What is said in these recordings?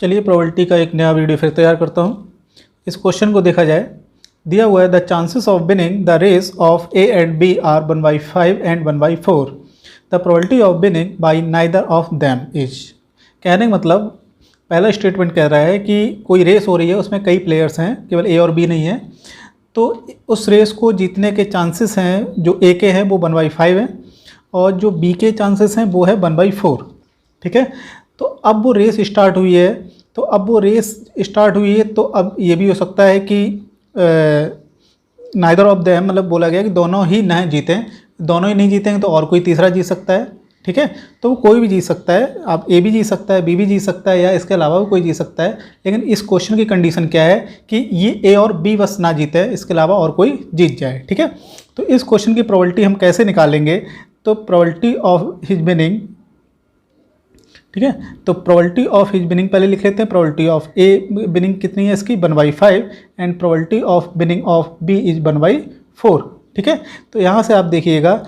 चलिए प्रोबेबिलिटी का एक नया वीडियो फिर तैयार करता हूँ। इस क्वेश्चन को देखा जाए, दिया हुआ है the chances of winning the race of A and B are 1/5 and 1/4। The probability of winning by neither of them is. कहने का मतलब पहला स्टेटमेंट कह रहा है कि कोई रेस हो रही है, उसमें कई प्लेयर्स हैं, केवल ए और बी नहीं है, तो उस रेस को जीतने के चांसेस हैं जो ए के हैं वो 1/5 हैं और जो बी के चांसेस हैं वो है 1/4। ठीक है, तो अब वो रेस स्टार्ट हुई है, तो अब ये भी हो सकता है कि नाइदर ऑफ देम मतलब बोला गया कि दोनों ही नहीं जीतें, दोनों ही नहीं जीतेंगे तो और कोई तीसरा जीत सकता है। ठीक है, तो कोई भी जीत सकता है, आप ए भी जीत सकता है, बी भी जीत सकता है या इसके अलावा भी कोई जीत सकता है। लेकिन इस क्वेश्चन की कंडीशन क्या है कि ये ए और बी बस ना जीते, इसके अलावा और कोई जीत जाए। ठीक है, तो इस क्वेश्चन की प्रोबेबिलिटी हम कैसे निकालेंगे, तो प्रोबेबिलिटी ऑफ हिज विनिंग, ठीक है, तो प्रोबेबिलिटी ऑफ हिज विनिंग पहले लिख लेते हैं। प्रोबेबिलिटी ऑफ ए विनिंग कितनी है इसकी 1/5 and probability of winning of B is 1/4। ठीक है, तो यहाँ से आप देखिएगा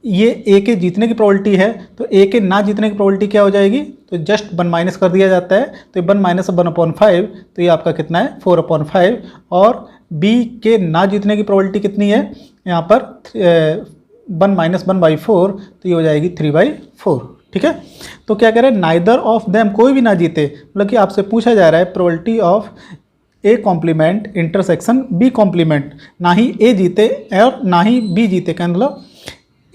ये ए के जीतने की प्रोबेबिलिटी है, तो ए के ना जीतने की प्रोबेबिलिटी क्या हो जाएगी, तो जस्ट 1 माइनस कर दिया जाता है, तो 1 माइनस 1/5, तो ये आपका कितना है 4/5। और बी के ना जीतने की प्रोबेबिलिटी कितनी है यहाँ पर 1 माइनस 1/4, तो ये हो जाएगी 3/4। ठीक है, तो क्या कह रहे हैं, नाइदर ऑफ देम, कोई भी ना जीते, मतलब कि आपसे पूछा जा रहा है probability of A complement intersection B complement, ना ही ए जीते और ना ही बी जीते, क्या मतलब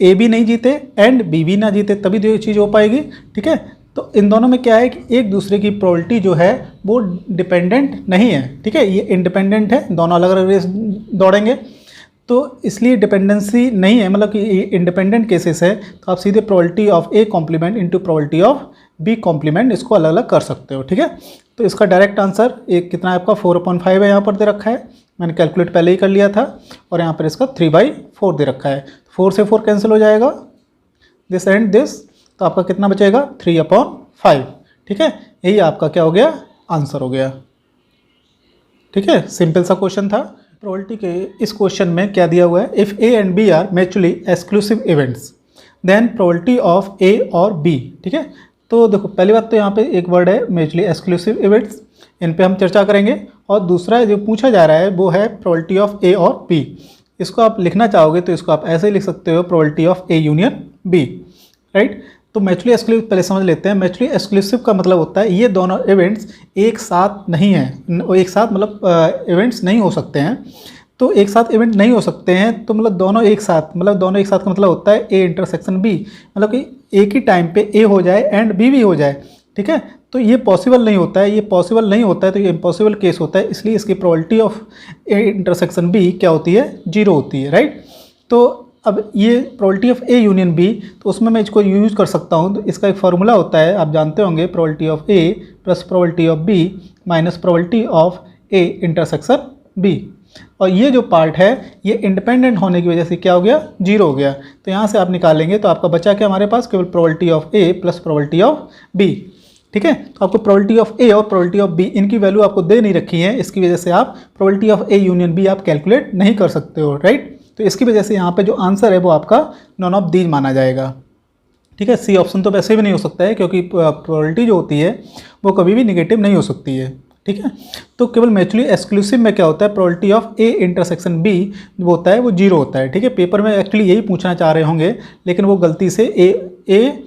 ए भी नहीं जीते एंड बी भी ना जीते, तभी तो ये चीज़ हो पाएगी। ठीक है, तो इन दोनों में क्या है कि एक दूसरे की प्रोबेबिलिटी जो है वो डिपेंडेंट नहीं है। ठीक है, ये इंडिपेंडेंट है, दोनों अलग अलग रेस दौड़ेंगे, तो इसलिए डिपेंडेंसी नहीं है, मतलब कि इंडिपेंडेंट केसेस है, तो आप सीधे probability of A complement into probability of B complement इसको अलग अलग कर सकते हो। ठीक है, तो इसका डायरेक्ट आंसर एक कितना है आपका 4/5 है, यहाँ पर दे रखा है, मैंने कैलकुलेट पहले ही कर लिया था, और यहाँ पर इसका 3/4 दे रखा है। 4 से 4 कैंसिल हो जाएगा, दिस एंड दिस, तो आपका कितना बचेगा 3/5। ठीक है, यही आपका क्या हो गया, आंसर हो गया। ठीक है, सिंपल सा क्वेश्चन था। प्रोबेबिलिटी के इस क्वेश्चन में क्या दिया हुआ है, if A and B are mutually exclusive events then probability of A और बी। ठीक है, तो देखो पहली बात तो यहाँ पे एक वर्ड है म्यूचुअली एक्सक्लूसिव इवेंट्स, इन पे हम चर्चा करेंगे, और दूसरा जो पूछा जा रहा है वो है प्रोबेबिलिटी ऑफ ए और बी। इसको आप लिखना चाहोगे तो इसको आप ऐसे लिख सकते हो, probability of A union B. Right, तो म्यूचुअली एक्सक्लूसिव पहले समझ लेते हैं। म्यूचुअली एक्सक्लूसिव का मतलब होता है ये दोनों इवेंट्स एक साथ नहीं हैं, एक साथ मतलब इवेंट्स नहीं हो सकते हैं, तो एक साथ इवेंट नहीं हो सकते हैं, तो मतलब दोनों एक साथ का मतलब होता है ए इंटरसेक्शन बी, मतलब कि एक ही टाइम पे ए हो जाए एंड बी भी हो जाए। ठीक है, तो ये पॉसिबल नहीं होता है, तो ये इम्पॉसिबल केस होता है, इसलिए इसकी probability of A intersection B क्या होती है, 0 होती है। राइट, तो अब ये probability of A union B, तो उसमें मैं इसको यूज़ कर सकता हूँ, तो इसका एक फार्मूला होता है, आप जानते होंगे, probability of A plus probability of B minus probability of A intersection B, और ये जो पार्ट है ये इंडिपेंडेंट होने की वजह से क्या हो गया, 0 हो गया। तो यहाँ से आप निकालेंगे तो आपका बचा क्या हमारे पास, केवल probability of A plus probability of B. ठीक है, तो आपको प्रोबेबिलिटी ऑफ ए और प्रोबेबिलिटी ऑफ बी इनकी वैल्यू आपको दे नहीं रखी है, इसकी वजह से आप probability of A union B आप कैलकुलेट नहीं कर सकते हो। राइट, तो इसकी वजह से यहाँ पे जो आंसर है वो आपका नॉन ऑफ दीज माना जाएगा। ठीक है, सी ऑप्शन तो वैसे भी नहीं हो सकता है, क्योंकि प्रोबेबिलिटी जो होती है वो कभी भी निगेटिव नहीं हो सकती है। ठीक है, तो केवल म्यूचुअली एक्सक्लूसिव में क्या होता है, probability of A intersection B वो होता है वो 0 होता है। ठीक है, पेपर में एक्चुअली यही पूछना चाह रहे होंगे, लेकिन वो गलती से ए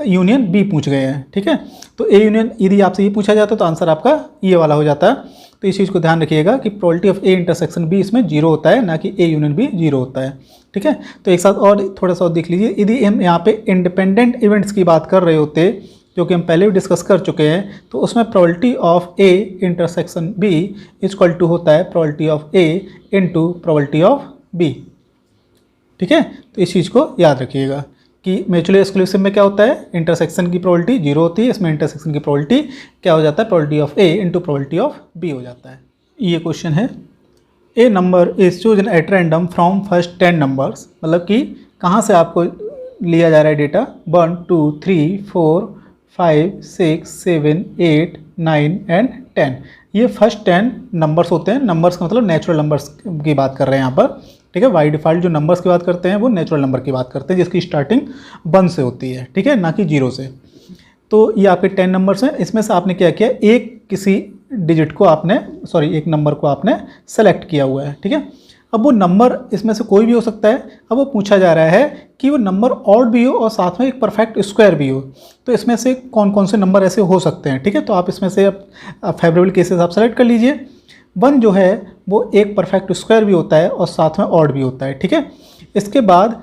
यूनियन बी पूछ गए हैं। ठीक है, तो ए यूनियन यदि आपसे ये पूछा जाता है तो आंसर आपका ये वाला हो जाता है। तो इस चीज़ को ध्यान रखिएगा कि probability of A intersection B इसमें 0 होता है, ना कि ए यूनियन बी 0 होता है। ठीक है, तो एक साथ और थोड़ा सा और देख लीजिए, यदि हम यहाँ पे इंडिपेंडेंट इवेंट्स की बात कर रहे होते, जो कि हम पहले भी डिस्कस कर चुके हैं, तो उसमें probability of A intersection B equal to होता है probability of A into probability of B. ठीक है, तो इस चीज़ को याद रखिएगा कि म्यूचुअली एक्सक्लूसिव में क्या होता है, इंटरसेक्शन की प्रोबेबिलिटी 0 होती है, इसमें इंटरसेक्शन की प्रोबेबिलिटी क्या हो जाता है, probability of A into probability of B हो जाता है। ये क्वेश्चन है, a number is chosen at random from first 10 numbers, मतलब कि कहाँ से आपको लिया जा रहा है डेटा, 1 2 3 4 5 6 7 8 9 एंड 10। ये फर्स्ट 10 नंबर्स होते हैं, नंबर्स का मतलब नेचुरल नंबर्स की बात कर रहे हैं यहाँ पर। ठीक है, बाई डिफ़ॉल्ट जो नंबर्स की बात करते हैं वो नेचुरल नंबर की बात करते हैं, जिसकी स्टार्टिंग 1 से होती है। ठीक है, ना कि 0 से। तो ये आपके 10 नंबर्स हैं, इसमें से आपने क्या किया, एक किसी डिजिट को आपने एक नंबर को आपने सेलेक्ट किया हुआ है, ठीक है। अब वो नंबर इसमें से कोई भी हो सकता है। अब वो पूछा जा रहा है कि वो नंबर ऑड भी हो और साथ में एक परफेक्ट स्क्वायर भी हो, तो इसमें से कौन कौन से नंबर ऐसे हो सकते हैं, ठीक है। तो आप इसमें से फेवरेबल केसेस आप सेलेक्ट कर लीजिए। 1 जो है वो एक परफेक्ट स्क्वायर भी होता है और साथ में ऑड भी होता है, ठीक है। इसके बाद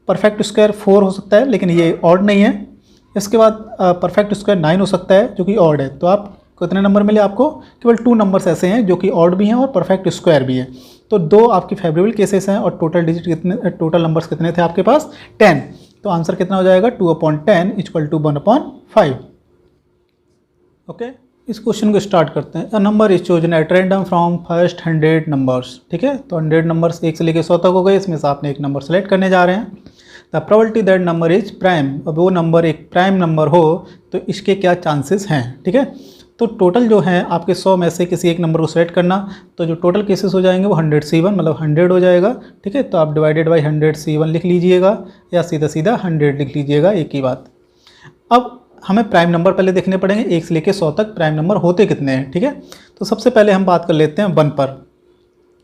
परफेक्ट स्क्वायर 4 हो सकता है, लेकिन ये ऑड नहीं है। इसके बाद परफेक्ट स्क्वायर 9 हो सकता है जो कि ऑड है। तो आप कितने नंबर मिले आपको? केवल 2 नंबर्स ऐसे हैं जो कि ऑड भी हैं और परफेक्ट स्क्वायर भी है। तो 2 आपकी फेवरेबल केसेस हैं और टोटल डिजिट कितने, टोटल नंबर्स कितने थे आपके पास? 10। तो आंसर कितना हो जाएगा? 2/10 = 1/5। ओके, इस क्वेश्चन को स्टार्ट करते हैं। A number is chosen at random from first 100 numbers, ठीक है। तो 100 नंबर्स 1 से लेकर 100 तक हो गए, इसमें से आपने एक नंबर सेलेक्ट करने जा रहे हैं। The probability that number is prime, अब वो नंबर एक प्राइम नंबर हो तो इसके क्या चांसेस हैं, ठीक है। तो टोटल जो है आपके 100 में से किसी एक नंबर को सेलेक्ट करना, तो जो टोटल केसेस हो जाएंगे वो 100C1 मतलब 100 हो जाएगा, ठीक है। तो आप डिवाइडेड बाई 100C1 लिख लीजिएगा या सीधा सीधा 100 लिख लीजिएगा, एक ही बात। अब हमें प्राइम नंबर पहले देखने पड़ेंगे, 1 से लेकर 100 तक प्राइम नंबर होते कितने हैं, ठीक है। तो सबसे पहले हम बात कर लेते हैं 1 पर।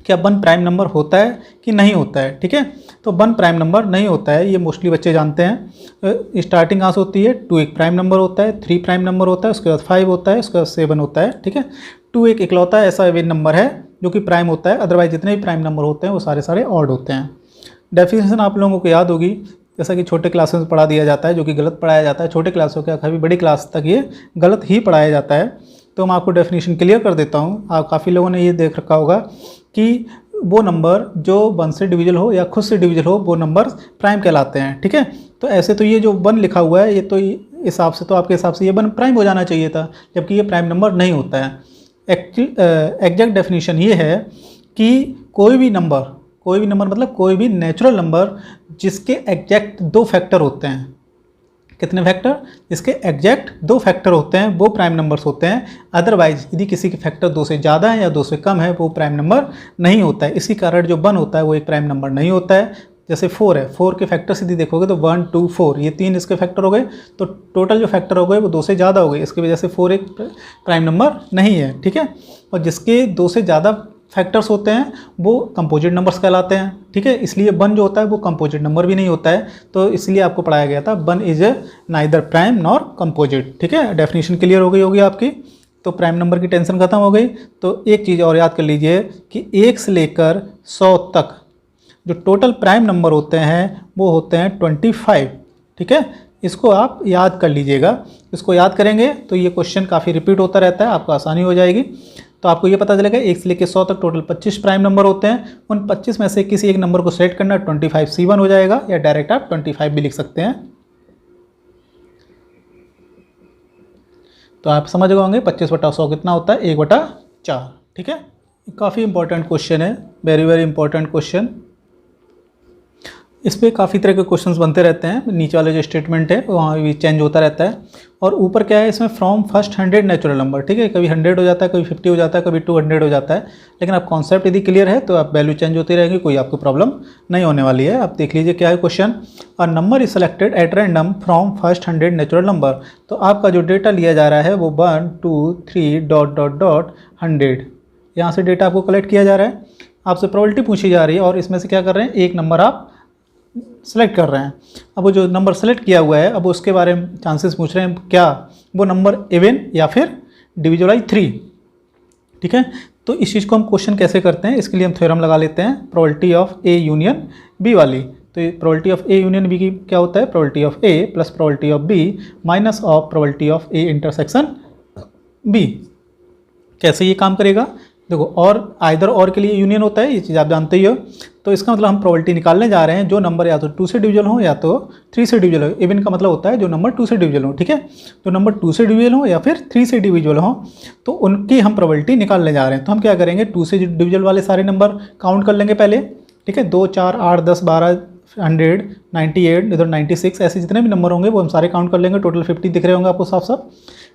क्या 1 प्राइम नंबर होता है कि नहीं होता है, ठीक है। तो 1 प्राइम नंबर नहीं होता है, ये मोस्टली बच्चे जानते हैं। स्टार्टिंग कहाँ से होती है? 2 एक प्राइम नंबर होता है, 3 प्राइम नंबर होता है, उसके बाद 5 होता है, उसके बाद 7 होता है, ठीक है। 2 एक इकलौता ऐसा इवन नंबर है जो कि प्राइम होता है, अदरवाइज जितने भी प्राइम नंबर होते हैं वो सारे ऑड होते हैं। डेफिनेशन आप लोगों को याद होगी, जैसा कि छोटे क्लासों में पढ़ा दिया जाता है, जो कि गलत पढ़ाया जाता है। छोटे क्लासों के काफ़ी बड़ी क्लास तक ये गलत ही पढ़ाया जाता है। तो मैं आपको डेफिनेशन क्लियर कर देता हूँ। आप काफ़ी लोगों ने ये देख रखा होगा कि वो नंबर जो 1 से डिविजल हो या खुद से डिविजल हो वो नंबर प्राइम कहलाते हैं, ठीक है। तो ऐसे तो ये जो 1 लिखा हुआ है, ये तो हिसाब से तो आपके हिसाब से ये 1 प्राइम हो जाना चाहिए था, जबकि ये प्राइम नंबर नहीं होता है। एग्जैक्ट डेफिनेशन ये है कि कोई भी नंबर मतलब कोई भी नेचुरल नंबर जिसके एग्जैक्ट 2 फैक्टर होते हैं। कितने फैक्टर? जिसके एग्जैक्ट 2 फैक्टर होते हैं वो प्राइम नंबर्स होते हैं। अदरवाइज यदि किसी के फैक्टर 2 से ज़्यादा है या 2 से कम है वो प्राइम नंबर नहीं होता है। इसी कारण जो 1 होता है वो एक प्राइम नंबर नहीं होता है। जैसे 4 है, 4 के फैक्टर सीधे देखोगे तो 1 2 4, ये 3 इसके फैक्टर हो गए, तो टोटल जो फैक्टर हो गए वो 2 से ज़्यादा हो गए। इसकी वजह से 4 एक प्राइम नंबर नहीं है, ठीक है। और जिसके 2 से ज़्यादा फैक्टर्स होते हैं वो कंपोजिट नंबर्स कहलाते हैं, ठीक है। इसलिए 1 जो होता है वो कंपोजिट नंबर भी नहीं होता है। तो इसलिए आपको पढ़ाया गया था 1 is neither prime nor composite, ठीक है। डेफिनेशन क्लियर हो गई होगी आपकी। तो प्राइम नंबर की टेंशन खत्म हो गई। तो एक चीज़ और याद कर लीजिए कि 1 से लेकर 100 तक जो टोटल प्राइम नंबर होते हैं वो होते हैं 25, ठीक है। इसको आप याद कर लीजिएगा। इसको याद करेंगे तो ये क्वेश्चन काफ़ी रिपीट होता रहता है, आपको आसानी हो जाएगी। तो आपको ये पता चलेगा 1 से लेकर 100 तक टोटल 25 प्राइम नंबर होते हैं। उन 25 में से किसी एक नंबर को सेलेक्ट करना, 25C1 हो जाएगा, या डायरेक्ट आप 25 भी लिख सकते हैं। तो आप समझ गए होंगे 25/100 कितना होता है? 1/4, ठीक है। काफ़ी इंपॉर्टेंट क्वेश्चन है, वेरी इंपॉर्टेंट क्वेश्चन। इस पर काफ़ी तरह के क्वेश्चंस बनते रहते हैं। नीचे वाले जो स्टेटमेंट है वहाँ भी चेंज होता रहता है। और ऊपर क्या है, इसमें फ्रॉम फर्स्ट 100 नेचुरल नंबर, ठीक है। कभी 100 हो जाता है, कभी 50 हो जाता है, कभी 200 हो जाता है। लेकिन आप कॉन्सेप्ट यदि क्लियर है तो आप वैल्यू चेंज होती रहेगी, कोई आपको प्रॉब्लम नहीं होने वाली है। आप देख लीजिए क्या है क्वेश्चन। और number is selected at random from first 100 natural number. तो आपका जो डेटा लिया जा रहा है वो 1 2 3 ... 100 यहाँ से डेटा आपको कलेक्ट किया जा रहा है। आपसे प्रोबेबिलिटी पूछी जा रही है और इसमें से क्या कर रहे हैं, एक नंबर आप सेलेक्ट कर रहे हैं। अब वो जो नंबर सेलेक्ट किया हुआ है, अब उसके बारे में चांसेस पूछ रहे हैं, क्या वो नंबर इवन या फिर डिविजल बाई 3, ठीक है। तो इस चीज़ को हम क्वेश्चन कैसे करते हैं, इसके लिए हम थ्योरम लगा लेते हैं, probability of A union B वाली। तो probability of A union B की क्या होता है? Probability of A plus probability of B minus of probability of A intersection B. कैसे ये काम करेगा? देखो, और आइदर और के लिए यूनियन होता है, ये चीज़ आप जानते ही हो। तो इसका मतलब हम प्रोबेबिलिटी निकालने जा रहे हैं जो नंबर या तो 2 से डिविजल हो या तो 3 से डिविजल हो। इवन का मतलब होता है जो नंबर 2 से डिविजल हो, ठीक है। तो नंबर 2 से डिविजल हो या फिर 3 से डिविजल हो, तो उनकी हम प्रोबेबिलिटी निकालने जा रहे हैं। तो हम क्या करेंगे, 2 से डिविजल वाले सारे नंबर काउंट कर लेंगे पहले, ठीक है। 2 4 8 10 12 100 98 इधर 96 ऐसे जितने भी नंबर होंगे वो हम सारे काउंट कर लेंगे। टोटल 50 दिख रहे होंगे आपको साफ साफ।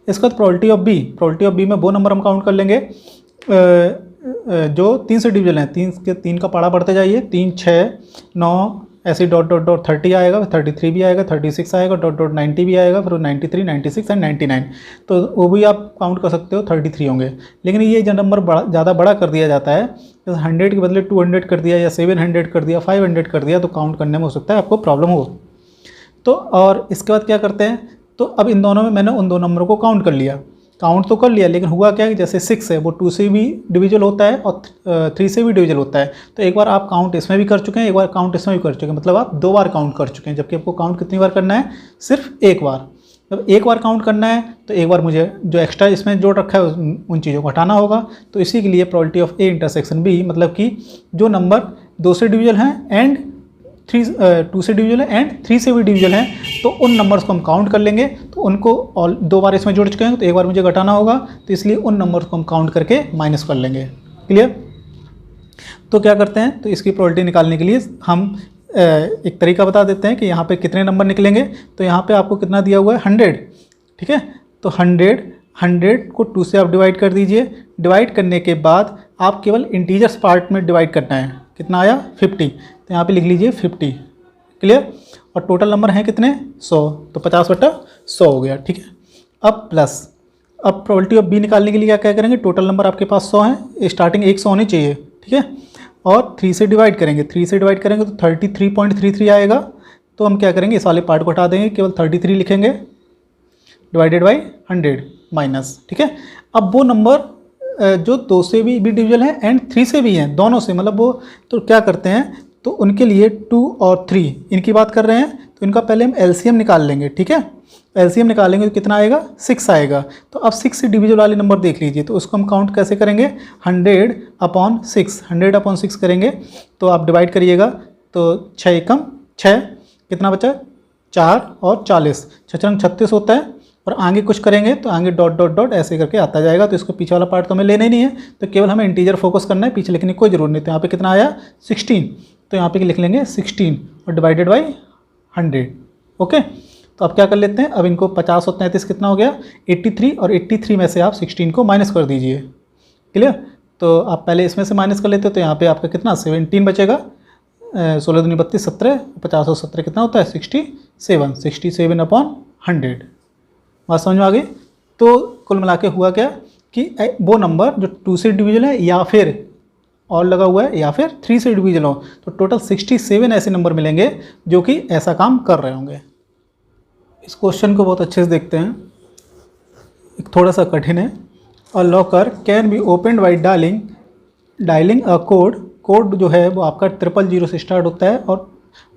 इसके बाद प्रोबेबिलिटी ऑफ बी में वो नंबर हम काउंट कर लेंगे जो 3 से डिविजल हैं। 3 का पाड़ा बढ़ते जाइए, 3 6 9 ऐसे डॉट डॉट डॉट 30 आएगा, 33 भी आएगा, 36 आएगा, डॉट डॉट 90 भी आएगा, फिर 93, 96 एंड 99, तो वो भी आप काउंट कर सकते हो 33 होंगे। लेकिन ये जो नंबर ज़्यादा बड़ा कर दिया जाता है, जैसे 100 के बदले 200 कर दिया या 700 कर दिया, 500 कर दिया, तो काउंट करने में हो सकता है आपको प्रॉब्लम हो। तो और इसके बाद क्या करते हैं, तो अब इन दोनों में मैंने उन दो नंबरों को काउंट कर लिया, काउंट तो कर लिया, लेकिन हुआ क्या है, जैसे 6 है वो 2 से भी डिविजल होता है और 3 से भी डिविजल होता है। तो एक बार आप काउंट इसमें भी कर चुके हैं, एक बार काउंट इसमें भी कर चुके हैं, मतलब आप 2 बार काउंट कर चुके हैं, जबकि आपको काउंट कितनी बार करना है, सिर्फ एक बार। जब एक बार काउंट करना है तो एक बार मुझे जो एक्स्ट्रा इसमें जोड़ रखा है उन चीज़ों को हटाना होगा। तो इसी के लिए probability of A intersection B, मतलब कि जो नंबर 2 से डिविजल हैं एंड 2 से डिविजल है एंड 3 से भी डिविजल हैं, तो उन नंबर्स को हम काउंट कर लेंगे। तो उनको ऑल 2 बार इसमें जोड़ चुके हैं, तो एक बार मुझे घटाना होगा, तो इसलिए उन नंबर्स को हम काउंट करके माइनस कर लेंगे। क्लियर? तो क्या करते हैं, तो इसकी प्रोबेबिलिटी निकालने के लिए हम एक तरीका बता देते हैं कि यहाँ पे कितने नंबर निकलेंगे। तो यहाँ पे आपको कितना दिया हुआ है, 100, ठीक है। तो 100 को 2 से आप डिवाइड कर दीजिए। डिवाइड करने के बाद आप केवल इंटीजर्स पार्ट में डिवाइड करना है। कितना आया, 50, तो यहाँ पे लिख लीजिए 50। क्लियर? और टोटल नंबर हैं कितने, 100, तो 50/100 हो गया, ठीक है। अब प्लस, अब प्रोबेबिलिटी ऑफ बी निकालने के लिए क्या करेंगे, टोटल नंबर आपके पास 100 है, स्टार्टिंग 100 होनी चाहिए, ठीक है। और 3 से डिवाइड करेंगे, 3 से डिवाइड करेंगे तो 33.33 आएगा। तो हम क्या करेंगे, इस वाले पार्ट को हटा देंगे, केवल 33 लिखेंगे, डिवाइडेड बाई 100 माइनस, ठीक है। अब वो नंबर जो 2 से भी डिविजल है एंड 3 से भी हैं, दोनों से, मतलब वो तो क्या करते हैं, तो उनके लिए 2 और 3 इनकी बात कर रहे हैं, तो इनका पहले हम एलसीएम निकाल लेंगे, ठीक है। एलसीएम निकालेंगे तो कितना आएगा, 6 आएगा। तो अब 6 से डिविजल वाले नंबर देख लीजिए, तो उसको हम काउंट कैसे करेंगे, 100/6 करेंगे। तो आप डिवाइड करिएगा, तो 6 एकम 6, कितना बचा, 4 और 40, 6 36 होता है। और आगे कुछ करेंगे तो आगे डॉट डॉट डॉट ऐसे करके आता जाएगा। तो इसको पीछे वाला पार्ट तो हमें लेना ही नहीं है, तो केवल हमें इंटीजर फोकस करना है, पीछे लिखने की कोई जरूरत नहीं। तो यहाँ पे कितना आया, 16, तो यहाँ पे लिख लेंगे 16 और डिवाइडेड बाई 100। ओके, तो अब क्या कर लेते हैं, अब इनको 50 और 33 कितना हो गया, 83, और 83 में से आप 16 को माइनस कर दीजिए। क्लियर? तो आप पहले इसमें से माइनस कर लेते हो, तो यहाँ पे आपका कितना 17 बचेगा, 16 दूनी 32, 17, 50 और 17 कितना होता है, 67/100। बात समझ में आ गई? तो कुल मिला के हुआ क्या कि वो नंबर जो 2 से डिविजल है या फिर और लगा हुआ है या फिर 3 से डिविजल हो, तो टोटल 67 ऐसे नंबर मिलेंगे जो कि ऐसा काम कर रहे होंगे। इस क्वेश्चन को बहुत अच्छे से देखते हैं, एक थोड़ा सा कठिन है। A locker can be opened by dialing a code जो है वो आपका 000 से स्टार्ट होता है और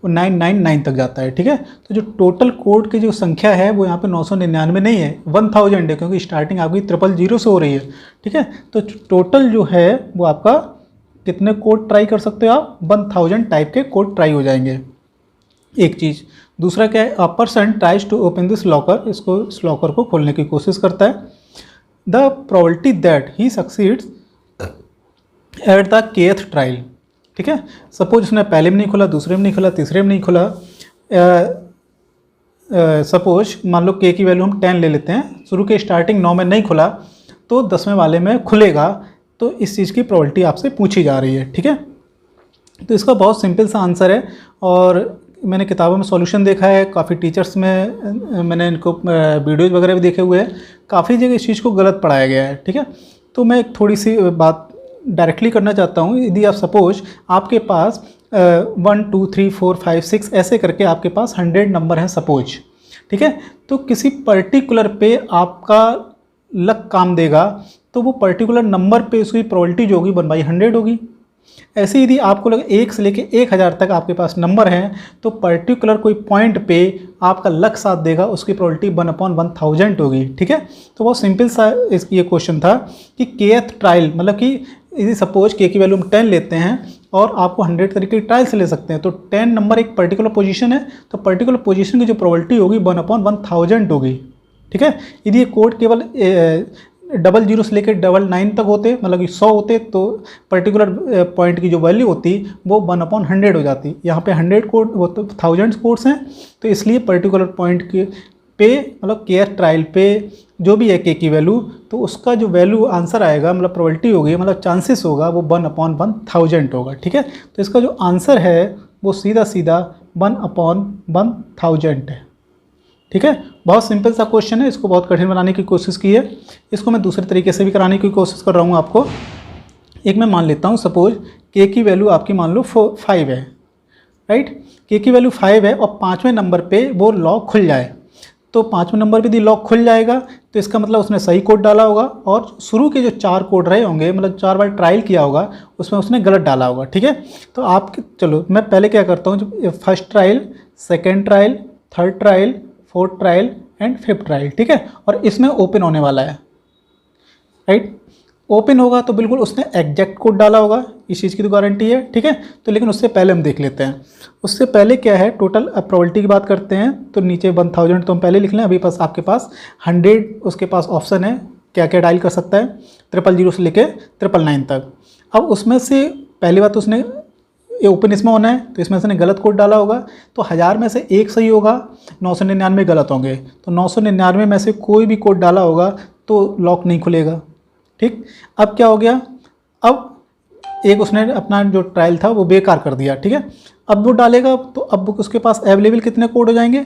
999 तक जाता है, ठीक है। तो जो टोटल कोड की जो संख्या है वो यहाँ पे 999 नहीं है, 1000 है, क्योंकि स्टार्टिंग आपकी 000 से हो रही है, ठीक है। तो टोटल जो है वो आपका कितने कोड ट्राई कर सकते हो आप, 1000 टाइप के कोड ट्राई हो जाएंगे, एक चीज़। दूसरा क्या है, a person tries to open this locker, इस लॉकर को खोलने की कोशिश करता है। The probability that he succeeds at the kth trial, ठीक है। सपोज उसने पहले में नहीं खोला, दूसरे में नहीं खोला, तीसरे में नहीं खोला। सपोज मान लो के की वैल्यू हम 10 ले लेते हैं, शुरू के स्टार्टिंग 9 में नहीं खुला तो 10वें वाले में खुलेगा। तो इस चीज़ की प्रोबेबिलिटी आपसे पूछी जा रही है, ठीक है। तो इसका बहुत सिंपल सा आंसर है, और मैंने किताबों में सॉल्यूशन देखा है, काफ़ी टीचर्स में मैंने इनको वीडियोज़ वगैरह भी देखे हुए हैं, काफ़ी जगह इस चीज़ को गलत पढ़ाया गया है, ठीक है। तो मैं एक थोड़ी सी बात डायरेक्टली करना चाहता हूँ। यदि आप सपोज आपके पास 1 2 3 4 5 6 ऐसे करके आपके पास 100 नंबर हैं सपोज, ठीक है। तो किसी पर्टिकुलर पे आपका लक काम देगा, तो वो पर्टिकुलर नंबर पे उसकी प्रोबेबिलिटी जो होगी 1/100 होगी। ऐसे यदि आपको लगे 1 से लेके 1000 तक आपके पास नंबर हैं, तो पर्टिकुलर कोई पॉइंट पे आपका लक साथ देगा, उसकी प्रोबेबिलिटी 1/1000 होगी, ठीक है। तो बहुत सिंपल सा ये क्वेश्चन था कि kth ट्रायल, मतलब कि यदि सपोज के की वैल्यू हम 10 लेते हैं और आपको 100 तरीके की ट्रायल से ले सकते हैं, तो 10 नंबर एक पर्टिकुलर पोजीशन है, तो पर्टिकुलर पोजीशन की जो प्रोबेबिलिटी होगी 1/1000 होगी, ठीक है। यदि ये कोड केवल 00 से लेकर 99 तक होते, मतलब कि 100 होते, तो पर्टिकुलर पॉइंट की जो वैल्यू होती वो 1/100 हो जाती। यहाँ पे 100 कोड, वो तो 1000 कोड्स हैं, तो इसलिए पर्टिकुलर पॉइंट के पे, मतलब kth ट्रायल पे जो भी है के की वैल्यू, तो उसका जो वैल्यू आंसर आएगा, मतलब प्रोबेबिलिटी होगी, मतलब चांसेस होगा, वो 1/1000 होगा, ठीक है। तो इसका जो आंसर है वो सीधा सीधा 1/1000 है। ठीक है, बहुत सिंपल सा क्वेश्चन है, इसको बहुत कठिन बनाने की कोशिश की है। इसको मैं दूसरे तरीके से भी कराने की कोशिश कर रहा हूँ आपको। एक मैं मान लेता हूँ, सपोज के की वैल्यू आपकी मान लो 5 है, राइट। के की वैल्यू 5 है और 5वें नंबर पे वो लॉक खुल जाए, तो 5वें नंबर पे यदि लॉक खुल जाएगा तो इसका मतलब उसने सही कोड डाला होगा, और शुरू के जो 4 कोड रहे होंगे, मतलब 4 बार ट्रायल किया होगा, उसमें उसने गलत डाला होगा। ठीक है, तो आप चलो मैं पहले क्या करता हूँ, जब first trial, second trial, third trial, fourth trial and fifth trial, ठीक है, और इसमें ओपन होने वाला है, राइट। ओपन होगा तो बिल्कुल उसने एग्जैक्ट कोड डाला होगा, इस चीज़ की तो गारंटी है। ठीक है, तो लेकिन उससे पहले हम देख लेते हैं, उससे पहले क्या है, टोटल प्रोबेबिलिटी की बात करते हैं। तो नीचे 1000 तो हम पहले लिख लें, अभी पास आपके पास 100 उसके पास ऑप्शन है, क्या क्या डायल कर सकता है, 000 से लेके 999 तक। अब उसमें से पहली बात उसने ये ओपन इसमें होना है, तो इसमें उसने गलत कोड डाला होगा, तो 1000 में से एक सही होगा, 999 गलत होंगे, तो 999 में से कोई भी कोड डाला होगा तो लॉक नहीं खुलेगा। ठीक, अब क्या हो गया, अब एक उसने अपना जो ट्रायल था वो बेकार कर दिया। ठीक है, अब वो डालेगा तो अब उसके पास अवेलेबल कितने कोड हो जाएंगे,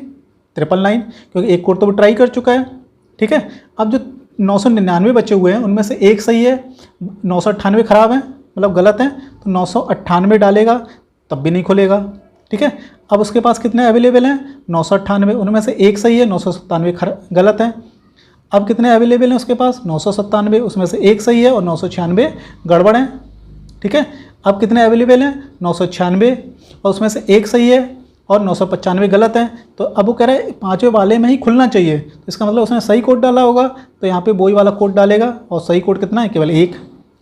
999, क्योंकि एक कोड तो वो ट्राई कर चुका है। ठीक है, अब जो 999 बचे हुए हैं उनमें से एक सही है, 998 खराब है, मतलब गलत है, तो 998 डालेगा तब भी नहीं खुलेगा। ठीक है, अब उसके पास कितने अवेलेबल हैं, 998, उनमें से एक सही है, 997 गलत है। अब कितने अवेलेबल हैं उसके पास, 997, उसमें से एक सही है और 996 गड़बड़ है। ठीक है, अब कितने अवेलेबल हैं, 996 और उसमें से एक सही है और 995 गलत है। तो अब वो कह रहा है 5वें वाले में ही खुलना चाहिए, तो इसका मतलब उसने सही कोड डाला होगा, तो यहाँ पे वही वाला कोड डालेगा, और सही कोड कितना है, केवल 1।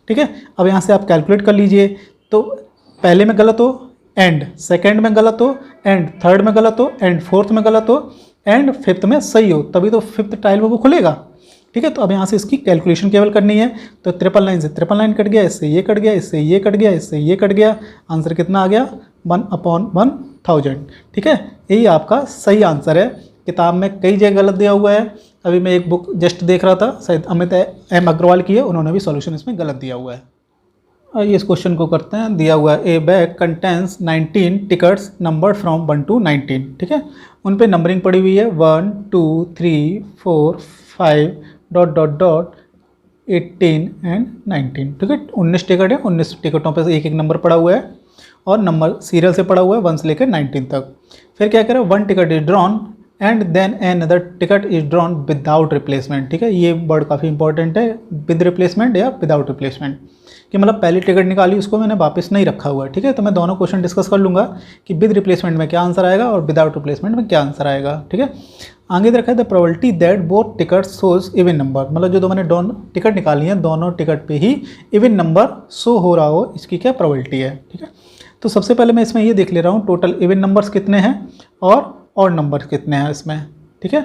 ठीक है, अब यहाँ से आप कैलकुलेट कर लीजिए, तो पहले में गलत हो एंड सेकेंड में गलत हो एंड थर्ड में गलत हो एंड फोर्थ में गलत हो एंड फिफ्थ में सही हो, तभी तो फिफ्थ ट्रायल में वो खुलेगा। ठीक है, तो अब यहाँ से इसकी कैलकुलेशन केवल करनी है, तो 999 से 999 कट गया, इससे ये कट गया, इससे ये कट गया, इससे ये कट गया, आंसर कितना आ गया, 1/1000। ठीक है, यही आपका सही आंसर है। किताब में कई जगह गलत दिया हुआ है, अभी मैं एक बुक जस्ट देख रहा था, शायद अमित एम अग्रवाल की है, उन्होंने भी सॉल्यूशन इसमें गलत दिया हुआ है। आइए इस क्वेश्चन को करते हैं। दिया हुआ है ए bag contains 19 tickets numbered from 1 to 19। ठीक है, उन पे नंबरिंग पड़ी हुई है 1 2 3 4 5 ... 18 एंड 19। ठीक है, 19 टिकट है, 19 टिकटों पे से एक एक नंबर पड़ा हुआ है और नंबर सीरियल से पड़ा हुआ है 1 से लेकर 19 तक। फिर क्या करें, 1 ticket is drawn and then another ticket is drawn without replacement. ठीक है, ये वर्ड काफ़ी इंपॉर्टेंट है, विद रिप्लेसमेंट या विदाउट रिप्लेसमेंट, कि मतलब पहली टिकट निकाली उसको मैंने वापस नहीं रखा हुआ है। ठीक है, तो मैं दोनों क्वेश्चन डिस्कस कर लूँगा कि विद रिप्लेसमेंट में क्या आंसर आएगा और विदाउट रिप्लेसमेंट में क्या आंसर आएगा। ठीक है, आगे देखा है the probability that both ticket shows even number, मतलब जो मैंने दोनों टिकट निकाली हैं दोनों टिकट पे ही इवन नंबर शो हो रहा हो, इसकी क्या प्रोबेबिलिटी है। ठीक है, तो सबसे पहले मैं इसमें ये देख ले रहा हूँ टोटल इवन नंबर्स कितने हैं और ऑड नंबर्स कितने हैं इसमें। ठीक है,